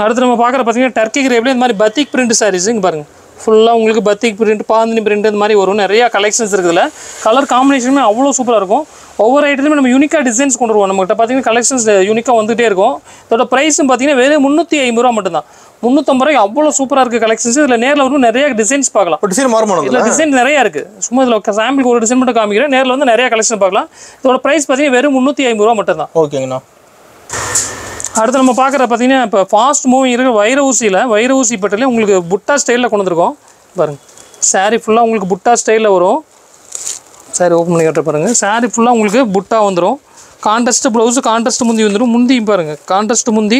அடுத்து நம்ம பார்க்குற பார்த்தீங்கன்னா டர்க்கி கிரேப்லேயே இந்த மாதிரி பத்திக் பிரிண்ட் சாரீஸ். இங்கே பாருங்கள் ஃபுல்லாக உங்களுக்கு பத்திக் பிரிண்ட், பாந்தினி பிரிண்ட் இந்த மாதிரி வரும். நிறையா கலெக்ஷன்ஸ் இருக்குதுல. கலர் காம்பினேஷனுமே அவ்வளோ சூப்பராக இருக்கும். ஒவ்வொரு ஐட்டத்துலையுமே நம்ம யூனிக்காக டிசைன்ஸ் கொண்டு வருவோம். நம்மகிட்ட பார்த்தீங்கன்னா கலெக்ஷன்ஸ் யூனிக்காக வந்துகிட்டே இருக்கும். இதோட ப்ரைஸும் பார்த்தீங்கன்னா வெறும் 350 ரூபா மட்டும்தான். 350 ரூபாய்க்கு அவ்வளோ சூப்பராக இருக்குது கலெக்ஷன்ஸ். இதில் நேரில் வந்து நிறைய டிசைன்ஸ் பார்க்கலாம். டிசைன் மாறுமானது இல்லை டிசைன் நிறையா இருக்குது. சும்மா இதில் சாம்பிளுக்கு ஒரு டிசைன் மட்டும் காமிக்கிறேன். நேரில் வந்து நிறைய கலெக்ஷன் பார்க்கலாம். இதோட ப்ரைஸ் பார்த்தீங்கன்னா வெறும் 350 ரூபா மட்டும்தான். ஓகேங்கண்ணா. அடுத்து நம்ம பார்க்குற பார்த்தீங்கன்னா இப்போ ஃபாஸ்ட் மூவிங் இருக்கிற வைர ஊசி பட்டிலே உங்களுக்கு புட்டா ஸ்டைலில் கொண்டு வந்துருக்கோம் பாருங்கள். சாரீ ஃபுல்லாக உங்களுக்கு புட்டா ஸ்டைலில் வரும். சாரி ஓப்பன் பண்ணி கட்ட பாருங்கள். சாரீ ஃபுல்லாக உங்களுக்கு புட்டா வந்துடும். கான்ட்ராஸ்ட் ப்ளவுஸு கான்ட்ராஸ்ட் முந்தி வந்துடும். முந்தியும் பாருங்கள் கான்ட்ராஸ்ட் முந்தி.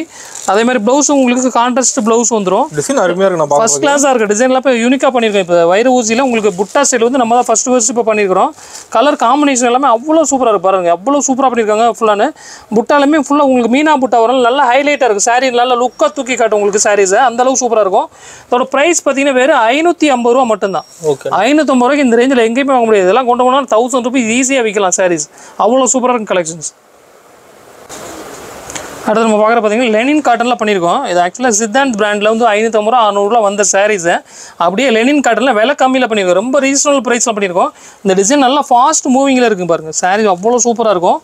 அதே மாதிரி ப்ளவுஸும் உங்களுக்கு கான்ட்ராஸ்ட் ப்ளவுஸ் வந்துடும். டிசைன் அருமையாக இருக்கு. ஃபர்ஸ்ட் கிளாஸாக இருக்குது. டிசைன்லாம் இப்போ யூனிக்காக பண்ணியிருக்கோம். இப்போ வைர ஊசியில் உங்களுக்கு புட்டா ஸ்டைல் வந்து நம்ம தான் ஃபஸ்ட்டு இப்போ பண்ணியிருக்கிறோம். கலர் காம்பினேஷன் எல்லாமே அவ்வளோ சூப்பராக இருக்குது பாருங்கள். அவ்வளோ சூப்பராக பண்ணியிருக்காங்க. ஃபுல்லானு புட்டாலுமே ஃபுல்லாக உங்களுக்கு மீனா புட்டா வரும். நல்லா ஹைலைட்டாக இருக்குது. சாரீ நல்லா லுக்காக தூக்கி காட்டும் உங்களுக்கு சாரீஸை. அந்தளவுக்கு சூப்பராக இருக்கும். அதோட ப்ரைஸ் பார்த்தீங்கன்னா வெறும் 550 ரூபா மட்டும்தான். ஓகே, 550 ரூபாய்க்கு இந்த ரேஞ்சில் எங்கேயுமே வாங்க முடியாது. இதெல்லாம் கொண்டு போனால் 1000 ரூபீஸ் ஈஸியாக விற்கலாம் சாரீஸ். அவ்வளோ சூப்பராக இருக்கும் கலெக்ஷன்ஸ். அடுத்து நம்ம பார்க்குற பார்த்தீங்கன்னா லெனின் காட்டனில் பண்ணியிருக்கோம். இது ஆக்சுவலாக சித்தாந்த் பிராண்டில் வந்து 550 ரூபா 600 ரூபா வந்த சாரீஸை அப்படியே லெனின் காட்டனில் விலை கம்மியில் பண்ணியிருக்கோம். ரொம்ப ரீசனபிள் ப்ரைஸில் பண்ணியிருக்கோம். இந்த டிசைன் நல்லா ஃபாஸ்ட் மூவிங்கில் இருக்குது பாருங்கள். சாரீ அவ்வளோ சூப்பராக இருக்கும்.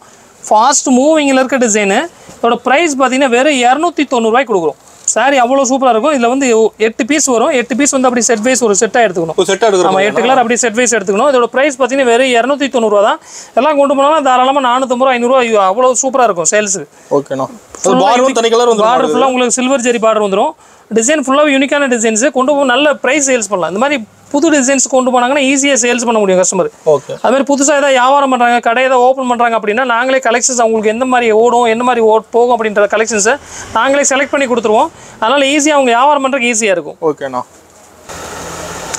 ஃபாஸ்ட் மூவிங்கில் இருக்க டிசைனு. இதோட ப்ரைஸ் பார்த்தீங்கன்னா வெறும் 290 ரூபாய்க்கு கொடுக்குறோம். சாரீ அவ்வளோ சூப்பராக இருக்கும். இதில் வந்து 8 பீஸ் வரும். 8 பீஸ் வந்து அப்படி செட் வைஸ் ஒரு செட்டாக எடுத்துக்கணும். நம்ம 8 கலர் அப்படி செட் வைஸ் எடுத்துக்கணும். இதோட ப்ரைஸ் பார்த்தீங்கன்னா வெறும் 290 ரூபா தான். எல்லாம் கொண்டு போனாலும் தாராளமாக 450 ரூபா 500 ரூபா அவ்வளோ சூப்பராக இருக்கும் சேல்ஸுக்கு. ஓகேண்ணா. பார்டர் ஃபுல்லாக உங்களுக்கு சில்வர் ஜெரி பார்டர் வந்துடும். டிசைன் ஃபுல்லாக யூனிக்கான டிசைன்ஸு கொண்டு போக நல்ல ப்ரைஸ் சேல்ஸ் பண்ணலாம். இந்த மாதிரி புது டிசைன்ஸ் கொண்டு போனாங்கன்னா ஈஸியாக சேல்ஸ் பண்ண முடியும் கஸ்டமர். ஓகே, அதுமாதிரி புதுசாக ஏதாவது வியாபாரம் பண்ணுறாங்க, கடை ஏதாவது ஓப்பன் பண்ணுறாங்க அப்படின்னா நாங்களே கலெக்ஷன்ஸ் அவங்களுக்கு எந்த மாதிரி ஓடும் என்ன மாதிரி போகும் அப்படின்ற கலெக்ஷன்ஸை நாங்களே செலக்ட் பண்ணி கொடுத்துருவோம். அதனால் ஈஸியாக அவங்க வியாபாரம் பண்ணுறதுக்கு ஈஸியாக இருக்கும். ஓகேண்ணா.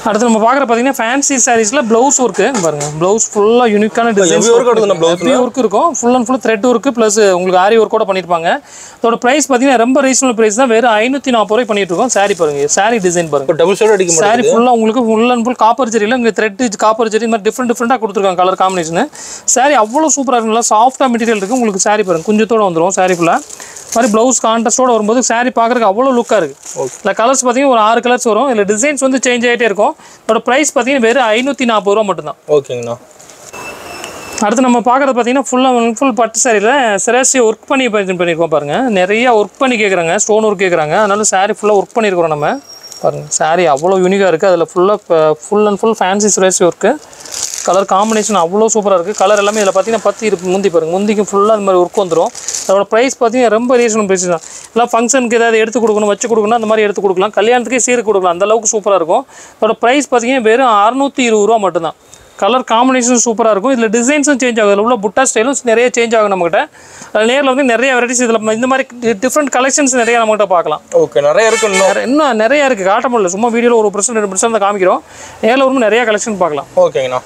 அடுத்து நம்ம பார்க்குற பார்த்தீங்கன்னா ஃபேன்சி சாரீஸில் ப்ளவுஸ் ஒர்க்கு பாருங்கள். ப்ளவுஸ் ஃபுல்லாக யூனிக்கான டிசைன்ஸ் ஒர்க் இருக்கும். Full and full thread work plus உங்களுக்கு ஆரி ஒர்க் கூட பண்ணியிருப்பாங்க. அதோட ப்ரைஸ் பார்த்தீங்கன்னா ரொம்ப ரீசனபிள் ப்ரைஸ் தான். வெறும் 540 ரூபாய் பண்ணிட்டு இருக்கோம். சாரீ பாருங்கள். சாரீ டிசைன் பாருங்கள். டபுள் ஷேட் அடிக்கும். சாரீ ஃபுல்லாக உங்களுக்கு ஃபுல் அண்ட் ஃபுல் காப்பர் ஜெரியில் இங்கே த்ரெட் காப்பர் ஜெரி இந்த மாதிரி டிஃப்ரெண்ட்டாக கொடுத்துருக்காங்க கலர் காம்பினேஷன். சாரீ அவ்வளோ சூப்பராக இருக்கும். நல்லா சாஃப்டாக மெட்டீரியல் இருக்குது. உங்களுக்கு சாரீ பாருங்கள் குஞ்சத்தோடு வந்துடும். சாரீ ஃபுல்லாக மாதிரி ப்ளவுஸ் கான்ட்ராஸ்டோடு வரும்போது சாரீ பார்க்குறதுக்கு அவ்வளோ லுக்காக இருக்குது. இல்லை கலர்ஸ் பார்த்தீங்கன்னா ஒரு 6 கலர்ஸ் வரும். இதில் டிசைன்ஸ் வந்து சேஞ்ச் ஆகிட்டே இருக்கும். அதோட ப்ரைஸ் பார்த்தீங்கன்னா வெறும் 540 ரூபா மட்டும்தான். ஓகேங்கண்ணா. அடுத்து நம்ம பார்க்குறது பார்த்தீங்கன்னா ஃபுல் பட்டு சாரியில் சிராசி ஒர்க் பண்ணியிருக்கோம் பாருங்கள். நிறையா ஒர்க் பண்ணி கேட்குறாங்க. ஸ்டோன் ஒர்க் கேட்குறாங்க. அதனால சாரீ ஃபுல்லாக ஒர்க் பண்ணியிருக்கிறோம் நம்ம பாருங்கள். சாரீ அவ்வளோ யூனிக்காக இருக்குது. அதில் ஃபுல் அண்ட் ஃபுல் ஃபேன்சி சிராசி ஒர்க்கு. கலர் காம்பினேஷன் அவ்வளோ சூப்பராக இருக்குது. கலர் எல்லாமே இதில் பார்த்தீங்கன்னா 10 இருக்குது. முந்தி பாருங்கள். முந்திக்கு ஃபுல்லாக இந்த மாதிரி ஒர்க் வந்துடும். அதோட ப்ரைஸ் பார்த்தீங்கன்னா ரொம்ப ரீசனபிள் ப்ரைஸ் தான். எல்லாம் ஃபங்க்ஷனுக்கு ஏதாவது எடுத்து கொடுக்கணும் வச்சு கொடுக்கணும் அந்த மாதிரி எடுத்து கொடுக்கலாம். கல்யாணத்துக்கே சீர் கொடுக்கலாம். அந்தளவுக்கு சூப்பராக இருக்கும். அதோட ப்ரைஸ் பார்த்தீங்கன்னா வெறும் 620 ரூபா மட்டும்தான். கலர் காம்பினேஷன் சூப்பராக இருக்கும். இதில் டிசைன்ஸும் சேஞ்ச் ஆகும். இதில் உள்ள புட்டா ஸ்டைலும் நிறைய சேஞ்ச் ஆகும் நம்மகிட்ட. அதில் நேரில் வந்து நிறைய வெரைட்டிஸ் இதில் இந்த மாதிரி டிஃப்ரெண்ட் கலெக்ஷன்ஸ் நிறைய நம்மகிட்ட பார்க்கலாம். ஓகே, நிறைய இருக்குது. இன்னும் நிறைய இருக்குது. காட்ட முடியல. சும்மா வீடியோவில் 1% 2% தான் காமிக்கிறோம். நேரில் வரும்போது நிறைய கலெக்ஷன் பார்க்கலாம். ஓகேங்கண்ணா.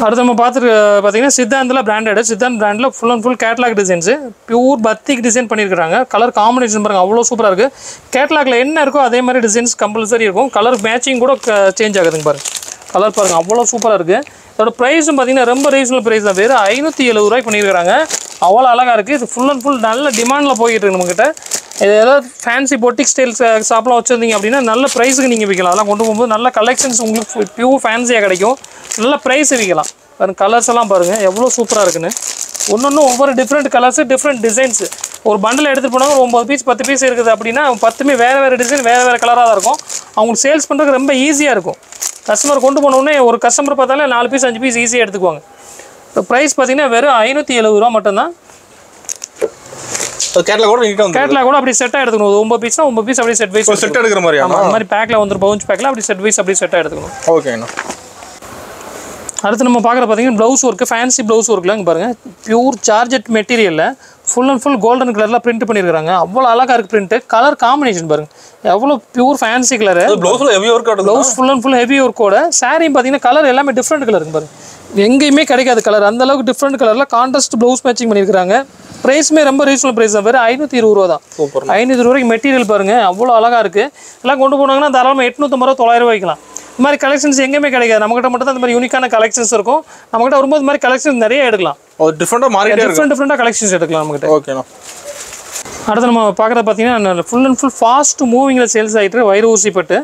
அடுத்து நம்ம பார்த்துட்டு பார்த்தீங்கன்னா சித்தாந்தில் பிராண்டட் சித்தாந்த் பிராண்டில் full and full catalogue designs pure பத்திக் design பண்ணியிருக்காங்க. கலர் காம்பினேஷன் பாருங்கள் அவ்வளோ சூப்பராக இருக்குது. கேட்லாகில் என்ன இருக்கோ அதே மாதிரி டிசைன்ஸ் கம்பல்சரி இருக்கும். கலர் மேட்சிங் கூட சேஞ்ச் ஆகுதுங்க பாருங்கள். கலர் பாருங்கள் அவ்வளோ சூப்பராக இருக்குது. இதோட ப்ரைஸும் பார்த்தீங்கன்னா ரொம்ப ரீசனபிள் ப்ரைஸ் தான். வெறும் 570 ரூபாய் பண்ணியிருக்காங்க. அவ்வளோ அழகாக இருக்குது. இது ஃபுல் அண்ட் ஃபுல் நல்ல டிமாண்டில் போய்கிட்டு இருக்கு நம்மக்கிட்ட. இது ஏதாவது ஃபேன்சி பொட்டிக் ஸ்டைல் ஷாப்லாம் வச்சுருந்தீங்க அப்படின்னா நல்ல ப்ரைஸுக்கு நீங்கள் விற்கலாம். அதெல்லாம் கொண்டு போகும்போது நல்ல கலெக்ஷன்ஸ் உங்களுக்கு பியூர் ஃபேன்சியாக கிடைக்கும். நல்ல ப்ரைஸ் விற்கலாம். பாருங்கள் கலர்ஸ் எல்லாம் பாருங்கள் எவ்வளோ சூப்பராக இருக்குன்னு. ஒன்று ஒவ்வொரு டிஃப்ரெண்ட் கலர்ஸு டிஃப்ரெண்ட் டிசைன்ஸு. ஒரு பண்டில் எடுத்துகிட்டு போனால் ஒரு 9 பீஸ் 10 பீஸ் இருக்குது அப்படின்னா 10மே வேறு டிசைன் வேறு கலராக தான் இருக்கும். அவங்களுக்கு சேல்ஸ் பண்ணுறதுக்கு ரொம்ப ஈஸியாக இருக்கும். கஸ்டமர் கொண்டு போனோடனே ஒரு கஸ்டமர் பார்த்தாலே 4 பீஸ் 5 பீஸ் ஈஸியாக எடுத்துக்குவாங்க. இப்போ ப்ரைஸ் பார்த்தீங்கன்னா வெறும் 570 ரூபா மட்டும்தான். கேட்லாக் கூட அப்படி செட்டாக எடுத்துக்கணும். 9 பீஸ்னா 9 பீஸ் அப்படியே செட் வைஸ் செட் எடுக்கிற மாதிரி. ஆமாம் அந்த மாதிரி பேக்கில் வந்துடும். பவுன்ஸ் பேக்கில் அப்படி செட் வைஸ் அப்படியே செட்டாக எடுத்துக்கணும். ஓகேண்ணா. அடுத்து நம்ம பார்க்குற பார்த்தீங்கன்னா ப்ளவுஸ் ஒர்க்கு ஃபேன்சி ப்ளவுஸ் ஒர்க்கில் இங்கே பாருங்கள் பியூர் ஜார்ஜெட் மெட்டீரியலில் ஃபுல் அண்ட் ஃபுல் கோல்டன் கலரில் பிரிண்ட் பண்ணியிருக்காங்க. அவ்வளோ அழகாக இருக்குது பிரிண்ட்டு. கலர் காம்பினேஷன் பாருங்கள் எவ்வளோ pure fancy colour. Blouse full and full heavy ஒர்க்கோட சாரியும் பார்த்தீங்கன்னா கலர் எல்லாமே டிஃப்ரெண்ட் கலர் இருக்குது பாருங்கள். எங்கேயுமே கிடைக்காது கலர். அந்தளவுக்கு டிஃப்ரெண்ட் கலரில் கான்ட்ராஸ்ட் ப்ளவுஸ் மேட்சிங் பண்ணியிருக்காங்க. ப்ரைஸுமே ரொம்ப ரீசனபிள் ப்ரைஸ் தான். வெறும் 520 ரூபா தான். 520 ரூபாய்க்கு மெட்டீரியல் பாருங்கள் அவ்வளோ அழகாக இருக்குது. எல்லாம் கொண்டு போனாங்கன்னா தாராளமாக 850 ரூபா 900 ரூபா வைக்கலாம். இந்த மாதிரி கலெக்ஷன்ஸ் எங்கேயுமே கிடைக்காது. நம்மகிட்ட மட்டும் தான் இந்த மாதிரி யூனிக்கான கலெக்ஷன்ஸ் இருக்கும். நம்மகிட்ட வரும்போது இந்த மாதிரி கலெக்ஷன்ஸ் நிறைய எடுக்கலாம். டிஃப்ரெண்டாக கலெக்ஷன்ஸ் எடுக்கலாம் நம்மகிட்ட. ஓகேண்ணா. அடுத்து நம்ம பார்க்குறது பார்த்தீங்கன்னா ஃபுல் அண்ட் ஃபுல் ஃபாஸ்ட் மூவிங்கில் சேல்ஸ் ஆகிட்டு வைர ஊசி பட்டு.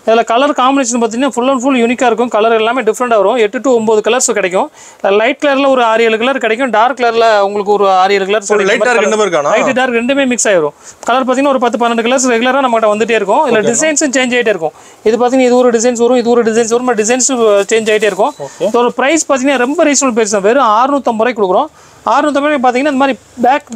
இதில் கலர் காம்பினேஷன் பார்த்தீங்கன்னா ஃபுல் அண்ட் ஃபுல் யூனிக்காக இருக்கும். கலர் எல்லாமே டிஃப்ரெண்டாக வரும். 8 to 9 கலர்ஸ் கிடைக்கும். லைட் கலரில் ஒரு 6-7 கலர் கிடைக்கும். டார்க் கலரில் உங்களுக்கு ஒரு 6-7 கலர். லைட் டார்க் ரெண்டுமே மிக்ஸ் ஆகிரும். கலர் பார்த்தீங்கன்னா ஒரு 10-12 கலர்ஸ் ரெகுலராக நம்மகிட்ட வந்துட்டே இருக்கும். இதில் டிசைன்ஸும் சேஞ்ச் ஆகிட்டே இருக்கும். இது பார்த்தீங்கன்னா இது ஒரு டிசைன்ஸ் வரும், இது ஒரு டிசைன்ஸ் வரும். டிசைன்ஸும் சேஞ்ச் ஆகிட்டே இருக்கும். இதோட ப்ரைஸ் பார்த்தீங்கன்னா ரொம்ப ரீசனபிள் ப்ரைஸ் தான். வெறும் 650 ரூபாய்க்கு கொடுக்குறோம். 650 பார்த்தீங்கன்னா இந்த மாதிரி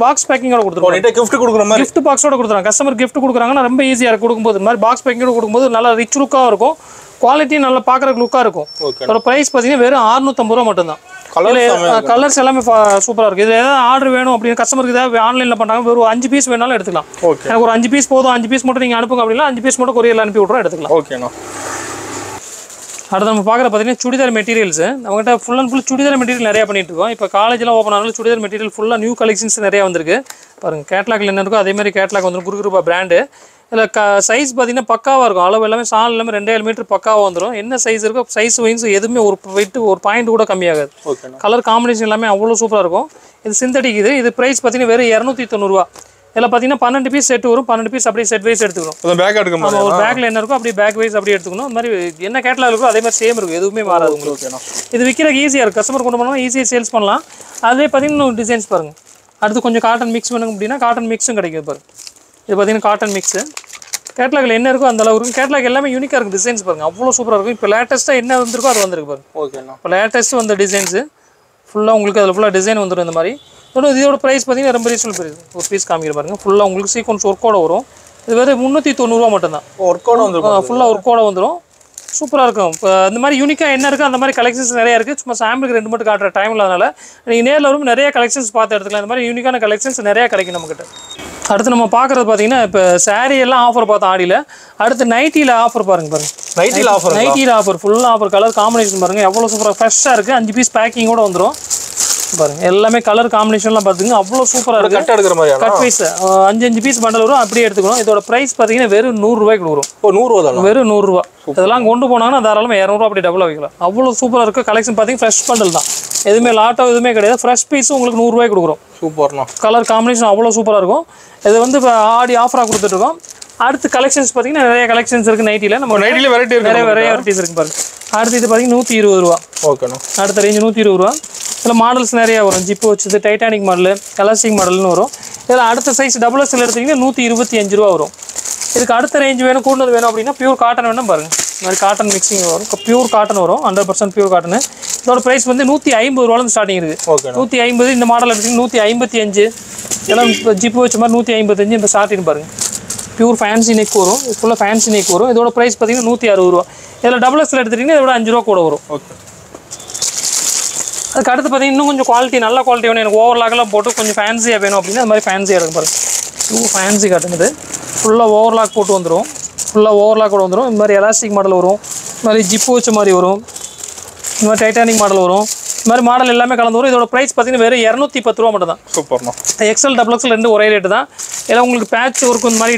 பாக்ஸ் பேக்கிங்கோட கொடுத்துருவோம். கிஃப்ட் கொடுக்குற மாதிரி கிஃப்ட் பாக்ஸோட கொடுத்துறாங்க. கஸ்டமர் கிஃப்ட் கொடுக்குறாங்கன்னா ரொம்ப ஈஸியாக இருக்கும் கொடுக்கும்போது. இந்த மாதிரி பாக்ஸ் பேக்கிங்கோட கொடுக்கும்போது நல்லா ரிச் லுக்காக இருக்கும். குவாலிட்டி நல்லா பார்க்குறக்கு லுக்காக இருக்கும். இதோட ப்ரைஸ் பார்த்தீங்கன்னா வெறும் 650 ரூபா மட்டும்தான். கலர்ஸ் எல்லாமே சூப்பராக இருக்குது. இது ஏதாவது ஆர்டர் வேணும் அப்படின்னு கஸ்டமருக்கு ஏதாவது ஆன்லைனில் பண்ணுறாங்க. வெறும் 5 பீஸ் வேணாலும் எடுத்துக்கலாம். எனக்கு ஒரு 5 பீஸ் போதும், 5 பீஸ் மட்டும் நீங்கள் அனுப்புங்க அப்படின்னா 5 பீஸ் மட்டும் கொரியரில் அனுப்பி விட்றோம், எடுத்துக்கலாம். ஓகேண்ணா. அடுத்து நம்ம பார்க்குற பார்த்தீங்கன்னா சுடிதார் மெட்டீரியல்ஸ். நம்மகிட்ட full and full churidar material நிறையா பண்ணிட்டு இருக்கோம். இப்போ காலேஜ்லாம் ஓப்பன் ஆனாலும் சுடிதார் மெட்டீரியல் ஃபுல்லாக நியூ கலெக்ஷன்ஸ் நிறையா வந்திருக்கு பாருங்கள். கேட்லாக்ல என்ன இருக்கோ அதே மாதிரி கேட்லாக் வந்துடும். குறுகுறுப்பா பிராண்டு. இதில் சைஸ் பார்த்தீங்கன்னா பக்காவாக இருக்கும். அளவு எல்லாமே சால் எல்லாமே 2.5 மீட்டர் பக்காவாக வந்துடும். என்ன சைஸ் இருக்கோ சைஸ் வைஸ் எதுவுமே ஒரு பாயிண்ட் கூட கம்மியாகாது. கலர் காம்பினேஷன் எல்லாமே அவ்வளோ சூப்பராக இருக்கும். இது சிந்தட்டிக். இது ப்ரைஸ் பார்த்தீங்கன்னா வெறும் 290 ரூபா. இதில் பார்த்தீங்கன்னா 12 பீஸ் செட் வரும். 12 பீஸ் அப்படியே செட் வைஸ் எடுத்துக்கணும். ஒரு பேக்கில் என்ன இருக்கும் அப்படியே பேக் வைஸ் அப்படியே எடுத்துக்கணும். இந்த மாதிரி என்ன கேட்லாக் இருக்கோ அதே மாதிரி சேம் இருக்கும். எதுவுமே மாறாது உங்களுக்கு. இது விற்கிறதுக்கு ஈஸியாக இருக்கும். கஸ்டமர் கொண்டு போனால் ஈஸியாக சேல்ஸ் பண்ணலாம். அதே பார்த்தீங்கன்னா டிசைன்ஸ் பாருங்கள். அடுத்து கொஞ்சம் காட்டன் மிக்ஸ் பண்ணுங்க அப்படின்னா காட்டன் மிக்ஸும் கிடைக்கும் பாருங்கள். இது பார்த்தீங்கன்னா காட்டன் மிக்ஸு. கேட்லாகில் என்ன இருக்கோ அந்த அளவு இருக்கும். கேட்லாக் எல்லாமே யூனிக்காக இருக்கும். டிசைன்ஸ் பாருங்கள் அவ்வளோ சூப்பராக இருக்கும். இப்போ லேட்டஸ்ட்டாக என்ன வந்திருக்கோ அது வந்திருக்கு பாருங்கள். ஓகேண்ணா. இப்போ லேட்டஸ்ட் வந்த டிசைன்ஸு ஃபுல்லாக உங்களுக்கு அதில் ஃபுல்லாக டிசைன் வந்துடும். இந்த மாதிரி இதோட ப்ரைஸ் பார்த்தீங்கன்னா ரொம்ப ரீசனபிள் ப்ரைஸ். ஒரு பீஸ் காமிக்கிற பாருங்கள். ஃபுல்லாக உங்களுக்கு சீக்வன்ஸ் ஒர்க்கோட வரும். இது வெறும் 390 ரூபா மட்டும்தான். ஒர்க்கோட வந்துடும். ஃபுல்லாக ஒர்க்கோட வந்துடும். சூப்பராக இருக்கும். இப்போ இந்த மாதிரி யூனிக்காக என்ன இருக்குது அந்த மாதிரி கலெக்ஷன்ஸ் நிறையா இருக்குது. சும்மா சாம்பிளுக்கு 2 மட்டும் காட்டுற டைம் இல்லாதனால நீங்கள் நேரில் வரும் நிறைய கலெக்ஷன்ஸ் பார்த்து எடுத்துக்கலாம். இந்த மாதிரி யூனிக்கான கலெக்ஷன்ஸ் நிறையா கிடைக்கும் நம்மக்கிட்ட. அடுத்து நம்ம பார்க்குறது பார்த்தீங்கன்னா இப்போ சாரீ எல்லாம் ஆஃபர் பார்த்தோம் ஆடியில். அடுத்து நைட்டியில் ஆஃபர் பாருங்கள். நைட்டியில் ஆஃபர் ஃபுல்லாக ஆஃபர். கலர் காம்பினேஷன் பாருங்கள் எவ்வளோ சூப்பராக ஃப்ரெஷ்ஷாக இருக்குது. 5 பீஸ் பேக்கிங்கோட வந்துடும் பாருங்கள். எல்லாமே கலர் காம்பினேஷன்லாம் பார்த்துங்க அவ்வளோ சூப்பராக இருக்குது. கட் எடுக்கிற மாதிரி கட் பீஸ் 5 பீஸ் பண்டல் வரும். அப்படியே எடுத்துக்கணும். இதோட ப்ரைஸ் பார்த்தீங்கன்னா வெறும் 100 ரூபாய்க்கு கொடுக்குறோம். 100 ரூபா தான். வெறும் 100 ரூபா. இதெல்லாம் கொண்டு போனாங்கன்னா தாராளமாக 200 ரூபா அப்படி டபுளாக வைக்கலாம். அவ்வளோ சூப்பராக இருக்குது. கலெக்ஷன் பார்த்தீங்கன்னா ஃப்ரெஷ் பண்டல் தான். எதுவுமே லாட்டோ எதுவுமே கிடையாது. ஃப்ரெஷ் பீஸும் உங்களுக்கு 100 ரூபாய்க்கு கொடுக்குறோம். சூப்பர்ண்ணா. கலர் காம்பினேஷன் அவ்வளோ சூப்பராக இருக்கும். இது வந்து இப்போ ஆடி ஆஃபராக கொடுத்துட்ருக்கோம். அடுத்து கலெக்ஷன்ஸ் பார்த்தீங்கன்னா நிறைய கலெக்ஷன்ஸ் இருக்குது நைட்டியில். நம்ம நைட்டியில் நிறைய வெரைட்டிஸ் இருக்குது பாருங்கள். அடுத்து இது பார்த்தீங்கன்னா 120 ரூபா. ஓகேண்ணா. அடுத்த ரேஞ்சு 120 ரூபா. இதில் மாடல்ஸ் நிறையா வரும். ஜிப்பு வச்சது டைட்டானிக் மாடலு, எலாஸ்டிக் மாடல்னு வரும். இதில் அடுத்த சைஸ் XXL எடுத்திங்கன்னா 125 ரூபா வரும். இதுக்கு அடுத்த ரேஞ்ச் வேணும், கூடுதல் வேணும் அப்படின்னா பியூர் காட்டன் வேணும் பாருங்கள். இந்த மாதிரி காட்டன் மிக்சிங் வரும். பியூர் காட்டன் வரும். 100% பியூர் காட்டனு. இதோட ப்ரைஸ் வந்து 150 ரூபாலேருந்து ஸ்டார்டிங் இருக்குது. 150. இந்த மாடல் எடுத்திங்கன்னா 155. இதெல்லாம் இப்போ ஜிப்பு வச்ச மாதிரி 155 இந்த ஸ்டார்டிங் பாருங்கள். பியூர் ஃபேன்சி நெக் வரும். ஃபுல்லாக ஃபேன்சி நெக் வரும். இதோட ப்ரைஸ் பார்த்தீங்கன்னா 160 ரூபா. இதில் XXL எடுத்துட்டிங்கன்னா இதோட 5 ரூபா கூட வரும். அதுக்கு அடுத்து பார்த்தீங்கன்னா இன்னும் கொஞ்சம் குவாலிட்டி நல்ல குவாலிட்டி வேணும். எனக்கு ஓவர்லாக்லாம் போட்டு கொஞ்சம் ஃபேன்சியாக வேணும் அப்படின்னா அது மாதிரி ஃபேன்சியாக இருக்கும் பாருங்கள். ஃபேன்சி காட்டுனது ஃபுல்லாக ஓவர்லாக் போட்டு வந்துடும். ஃபுல்லாக ஓவர்லாக் கூட வந்துடும். இந்த மாதிரி எலாஸ்டிக் மாடல் வரும். இந்த மாதிரி ஜிப்பு வச்ச மாதிரி வரும். இந்த மாதிரி டைட்டானிக் மாடல் வரும். இந்த மாதிரி மாடல் எல்லாமே கலந்து வரும். இதோட ப்ரைஸ் பார்த்தீங்கன்னா வெறும் 210 ரூபா மட்டும் தான். சூப்பர்ண்ணா. எக்ஸல் டபுள் எக்ஸல் ரெண்டு ஒரே ரேட்டு தான். ஏன்னா உங்களுக்கு பேட்ச் ஒர்க் இந்த மாதிரி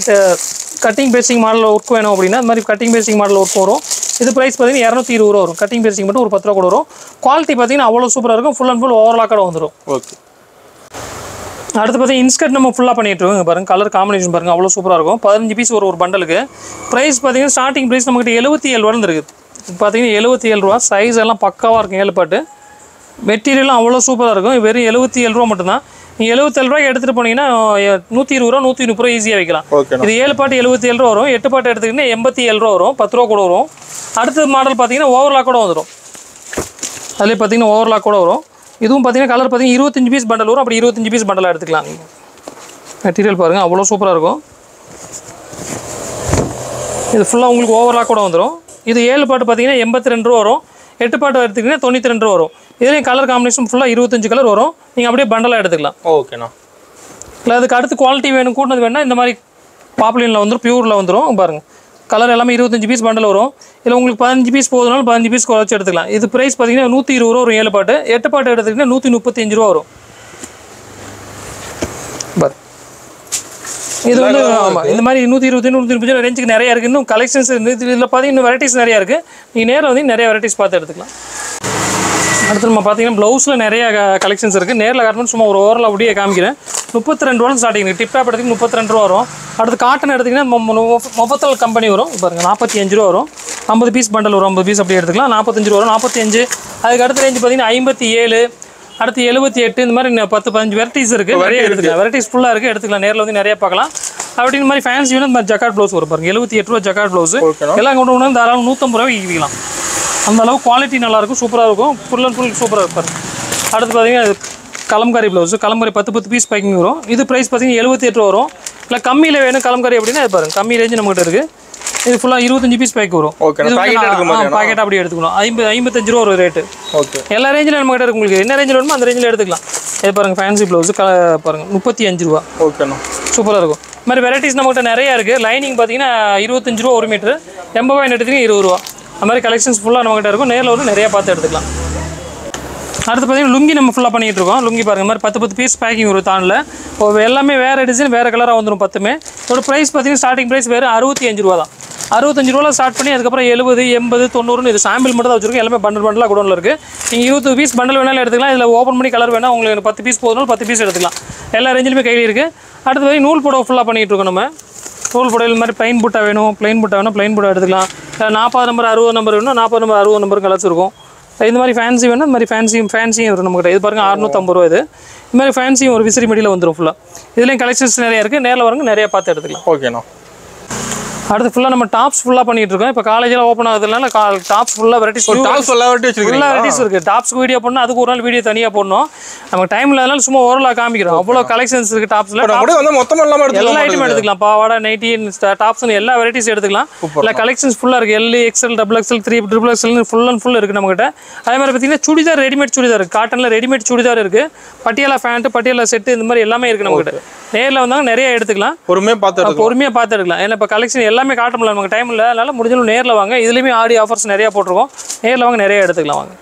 கட்டிங் பேஸ்டிங் மாடல் ஒர்க் வேணும் அப்படின்னா இந்த மாதிரி கட்டிங் பேஸ்டிங் மாடல் ஒர்க் வரும். இது ப்ரைஸ் பார்த்தீங்கன்னா 220 ரூபா வரும். கட்டிங் பேஸ்டிங் மட்டும் ஒரு 10 ரூபா கூட வரும். குவாலிட்டி பார்த்தீங்கன்னா அவ்வளோ சூப்பராக இருக்கும். ஃபுல் அண்ட் ஃபுல் ஓவர்லாக்கோட வந்துடும். ஓகே. அடுத்து பார்த்தீங்கன்னா இன்ஸ்கர்ட் நம்ம ஃபுல்லாக பண்ணிட்டு இருக்கோம். பாருங்க கலர் காம்பினேஷன் பாருங்க அவ்வளோ சூப்பராக இருக்கும். 15 பீஸ் ஒரு பண்டலுக்கு. ப்ரைஸ் பார்த்தீங்கன்னா ஸ்டார்டிங் ப்ரைஸ் நம்மகிட்ட 77 ரூபான்னு இருக்குது. பார்த்தீங்கன்னா 77 ரூபா. சைஸ் எல்லாம் பக்காவாக இருக்கும். 7 பாட்டு மெட்டீரியலும் அவ்வளோ சூப்பராக இருக்கும். வெறும் 77 ரூபா மட்டும்தான். நீங்கள் 77 ரூபாய்க்கு எடுத்துகிட்டு போனீங்கன்னா 120 ரூபா 130 ரூபா ஈஸியாக வைக்கலாம். இது 7 பாட்டு 77 ரூபா வரும். 8 பாட்டு எடுத்துக்கிட்டீங்கன்னா 87 ரூபா வரும். 10 ரூபா கூட வரும். அடுத்த மாடல் பார்த்தீங்கன்னா ஓவர்லாக் கூட வந்துடும். அதுலேயே பார்த்தீங்கன்னா ஓவர்லாக் கூட வரும். இதுவும் பார்த்தீங்கன்னா கலர் பார்த்தீங்கன்னா 25 பீஸ் பண்டல் வரும். அப்படி 25 பீஸ் பண்டலாக எடுத்துக்கலாம். மெட்டீரியல் பாருங்கள் அவ்வளோ சூப்பராக இருக்கும். இது ஃபுல்லாக உங்களுக்கு ஓவர்லாக் கூட வந்துடும். இது 7 பாட்டு பார்த்தீங்கன்னா 82 ரூபா வரும். 8 பாட்டு எடுத்துக்கிட்டிங்கன்னா 92 ரூபா வரும். இதுலேயும் கலர் காம்பினேஷன் ஃபுல்லாக 25 கலர் வரும். நீங்கள் அப்படியே பண்டலாக எடுத்துக்கலாம். ஓகேண்ணா. இல்லை அதுக்கு அடுத்து குவாலிட்டி வேணும் கூட்டினது வேணால் இந்த மாதிரி பாப்புலினில் வந்துடும். பியூரில் வந்துடும். பாருங்கள் கலர் எல்லாமே 25 பீஸ் பண்டல் வரும். இதில் உங்களுக்கு 15 பீஸ் போதுனாலும் 15 பீஸ் குறைச்சி எடுத்துக்கலாம். இது ப்ரைஸ் பார்த்தீங்கன்னா 120 ரூபா வரும். 7 பாட்டு 8 பாட்டு எடுத்துக்கிட்டிங்கன்னா 135 ரூபா வரும். பாரு இது வந்து ஆமாம் இந்த மாதிரி 120 135 ரேஞ்சுக்கு நிறையா இருக்குது. இன்னும் கலெக்ஷன்ஸ் இதில் பார்த்தீங்கன்னா வெரைட்டிஸ் நிறையா இருக்குது. நீங்கள் நேரில் வந்து நிறைய வெரைட்டிஸ் பார்த்து எடுத்துக்கலாம். அடுத்து நம்ம பார்த்தீங்கன்னா ப்ளவுஸில் நிறைய கலெக்ஷன்ஸ் இருக்குது. நேரில் காட்டணும் சும்மா ஒரு ஓவரில் அப்படியே காமிக்கிறேன். 32 ரூபா ஸ்டார்டிங். டிப்டாப் எடுத்துக்கிட்டு 32 ரூபா வரும். அடுத்து காட்டன் எடுத்திங்கன்னா மொபத்தல் கம்பெனி வரும். பாருங்கள் 45 ரூபா வரும். 50 பீஸ் பண்டல் வரும். 50 பீஸ் அப்படியே எடுத்துக்கலாம். 45 ரூபா வரும். 45. அதுக்கு அடுத்த ரேஞ்சு பார்த்தீங்கன்னா 57. அடுத்து 78. இந்த மாதிரி 10-15 வெரைட்டிஸ் இருக்குது. நிறைய எடுத்துக்கலாம். வெரைட்டிஸ் ஃபுல்லாக இருக்குது. எடுத்துக்கலாம். நேரில் வந்து நிறைய பார்க்கலாம். அப்படின்னு மாதிரி ஃபேன்சி வேணும். இந்த மாதிரி ஜக்கார்ட் ப்ளவுஸ் வரும். பாருங்கள் 78 ரூபா ஜக்கார்ட் ப்ளவுஸ். எல்லாம் கொண்டு வந்து தாராளம் 150 ரூபாய்க்கு விற்கலாம். அந்த அளவுக்கு குவாலிட்டி நல்லாயிருக்கும். சூப்பராக இருக்கும். ஃபுல் அண்ட் ஃபுல் சூப்பராக இருப்பார். அடுத்து பார்த்தீங்கன்னா Kalamkari blouse. Kalamkari 10 piece packing வரும். இது ப்ரைஸ் பார்த்தீங்கன்னா 78 ரூபா வரும். இல்லை கம்மியில் வேணும் கலம்காரி அப்படின்னா இது பாருங்கள் கம்மி ரேஞ்சு நம்மகிட்ட இருக்குது. இது ஃபுல்லாக 25 பீஸ் பேக் வரும். பாக்கெட் அப்படி எடுத்துக்கணும். 55 ரூபா ஒரு ரேட்டு. ஓகே. எல்லா ரேஞ்சில் நம்மகிட்ட இருக்கு. உங்களுக்கு என்ன ரேஞ்சில் வேணுமோ அந்த ரேஞ்சில் எடுத்துக்கலாம். இது பாருங்கள் ஃபேன்சி ப்ளவுஸு பாருங்கள் 35 ரூபா. ஓகேண்ணா. சூப்பராக இருக்கும். இந்த மாதிரி வெரைட்டிஸ் நம்மகிட்ட நிறையா இருக்குது. லைனிங் பார்த்தீங்கன்னா 25 ரூபா 1 மீட்ரு. 80 ரூபாய் எடுத்திங்கன்னா 20 ரூபா. அந்த மாதிரி கலெக்ஷன்ஸ் ஃபுல்லாக நம்மகிட்ட இருக்கும். நேரில் வந்து நிறையா பார்த்து எடுத்துக்கலாம். அடுத்து பார்த்தீங்கன்னா லுங்கி நம்ம ஃபுல்லாக பண்ணிகிட்டு இருக்கோம். லுங்கி பாருங்கள் இந்த மாதிரி 10 பீஸ் பேக்கிங் ஒரு தானில் எல்லாமே வேறு டிசைன் வேறு கலராக வந்துடும் 10மே. இதோட ப்ரைஸ் பார்த்தீங்கன்னா ஸ்டார்டிங் ப்ரைஸ் வேறு 65 ரூபா தான். 65 ரூபாவில் ஸ்டார்ட் பண்ணி அதுக்கப்புறம் 70 80 90 இது சாம்பிள் மட்டும் தான் வச்சுருக்கோம். எல்லாமே பண்டலாக குடோனில் இருக்குது. நீங்கள் 20 பீஸ் பண்டல் வேணாலும் எடுத்துக்கலாம். இதில் ஓப்பன் பண்ணி கலர் வேணால் உங்களுக்கு 10 பீஸ் போதுனாலும் 10 பீஸ் எடுத்துக்கலாம். எல்லா ரேஞ்சிலுமே கையில் இருக்குது. அடுத்து வந்து நூல் புடவை ஃபுல்லாக பண்ணிகிட்டு இருக்கோம். நம்ம நூல் புடவை மாதிரி ப்ளைன் புட்டா வேணும். ப்ளைன் புட்டா எடுத்துக்கலாம். 40 நம்பர் 60 நம்பர் வேணும். 40 நம்பர் 60 நம்பர் கலர்ஸ் இருக்கும். இந்த மாதிரி ஃபேன்சி வேணும். இந்த மாதிரி ஃபேன்சியும் வரும் நம்மகிட்ட. இது பாருங்கள் 650 ரூபா. இது மாதிரி ஃபேன்சியும் ஒரு விசிறி மெடியில் வந்துடும் ஃபுல்லாக. இதுலேயும் கலெக்ஷன்ஸ் நிறையா இருக்குது. நேரில் வரங்க நிறையா பார்த்து எடுத்துக்கலாம். ஓகேண்ணா. அடுத்து ஃபுல்லாக நம்ம டாப்ஸ் ஃபுல்லாக பண்ணிட்டு இருக்கோம். இப்போ காலேஜில் ஓப்பன் ஆகுதுனால டாப்ஸ் ஃபுல்லாக வெரைட்டிஸ் இருக்குது. டாப்ஸ்க்கு வீடியோ பண்ணணும். அதுக்கு ஒரு நாள் வீடியோ தனியாக போடணும். நமக்கு டைம் இல்லாதனால சும்மா ஓரளவு காமிக்கிறோம். அவ்வளோ கலெக்ஷன்ஸ் இருக்குது டாப்ஸில். எல்லா ஐட்டமும் எடுத்துக்கலாம். பாவாடை நைட்டி டாப்ஸ்னு எல்லா வெரைட்டிஸ் எடுத்துக்கலாம். இல்லை கலெக்ஷன்ஸ் ஃபுல்லாக இருக்குது. L XL double XL 3 triple XL full and full இருக்குது நம்மகிட்ட. அதே மாதிரி பார்த்தீங்கன்னா சுடிதார் ரெடிமேட் சுடிதார் இருக்குது. காட்டனில் ரெடிமேட் சுடிதார் இருக்குது. பட்டியாலா ஃபேண்ட்டு பட்டியாலா செட்டு இந்த மாதிரி எல்லாமே இருக்குது நம்மகிட்ட. நேரில் வந்தாங்க நிறைய எடுத்துக்கலாம். பொறுமையாக பார்த்து எடுக்கலாம். ஏன்னா இப்போ கலெக்ஷன் எல்லாமே காட்ட முடியல நமக்கு டைம் இல்லை. அதனால முடிஞ்சாலும் நேரில் வாங்க. இதுலேயுமே ஆடி ஆஃபர்ஸ் நிறையா போட்டிருக்கோம். நேரில் வாங்க நிறைய எடுத்துக்கலாம் வாங்க.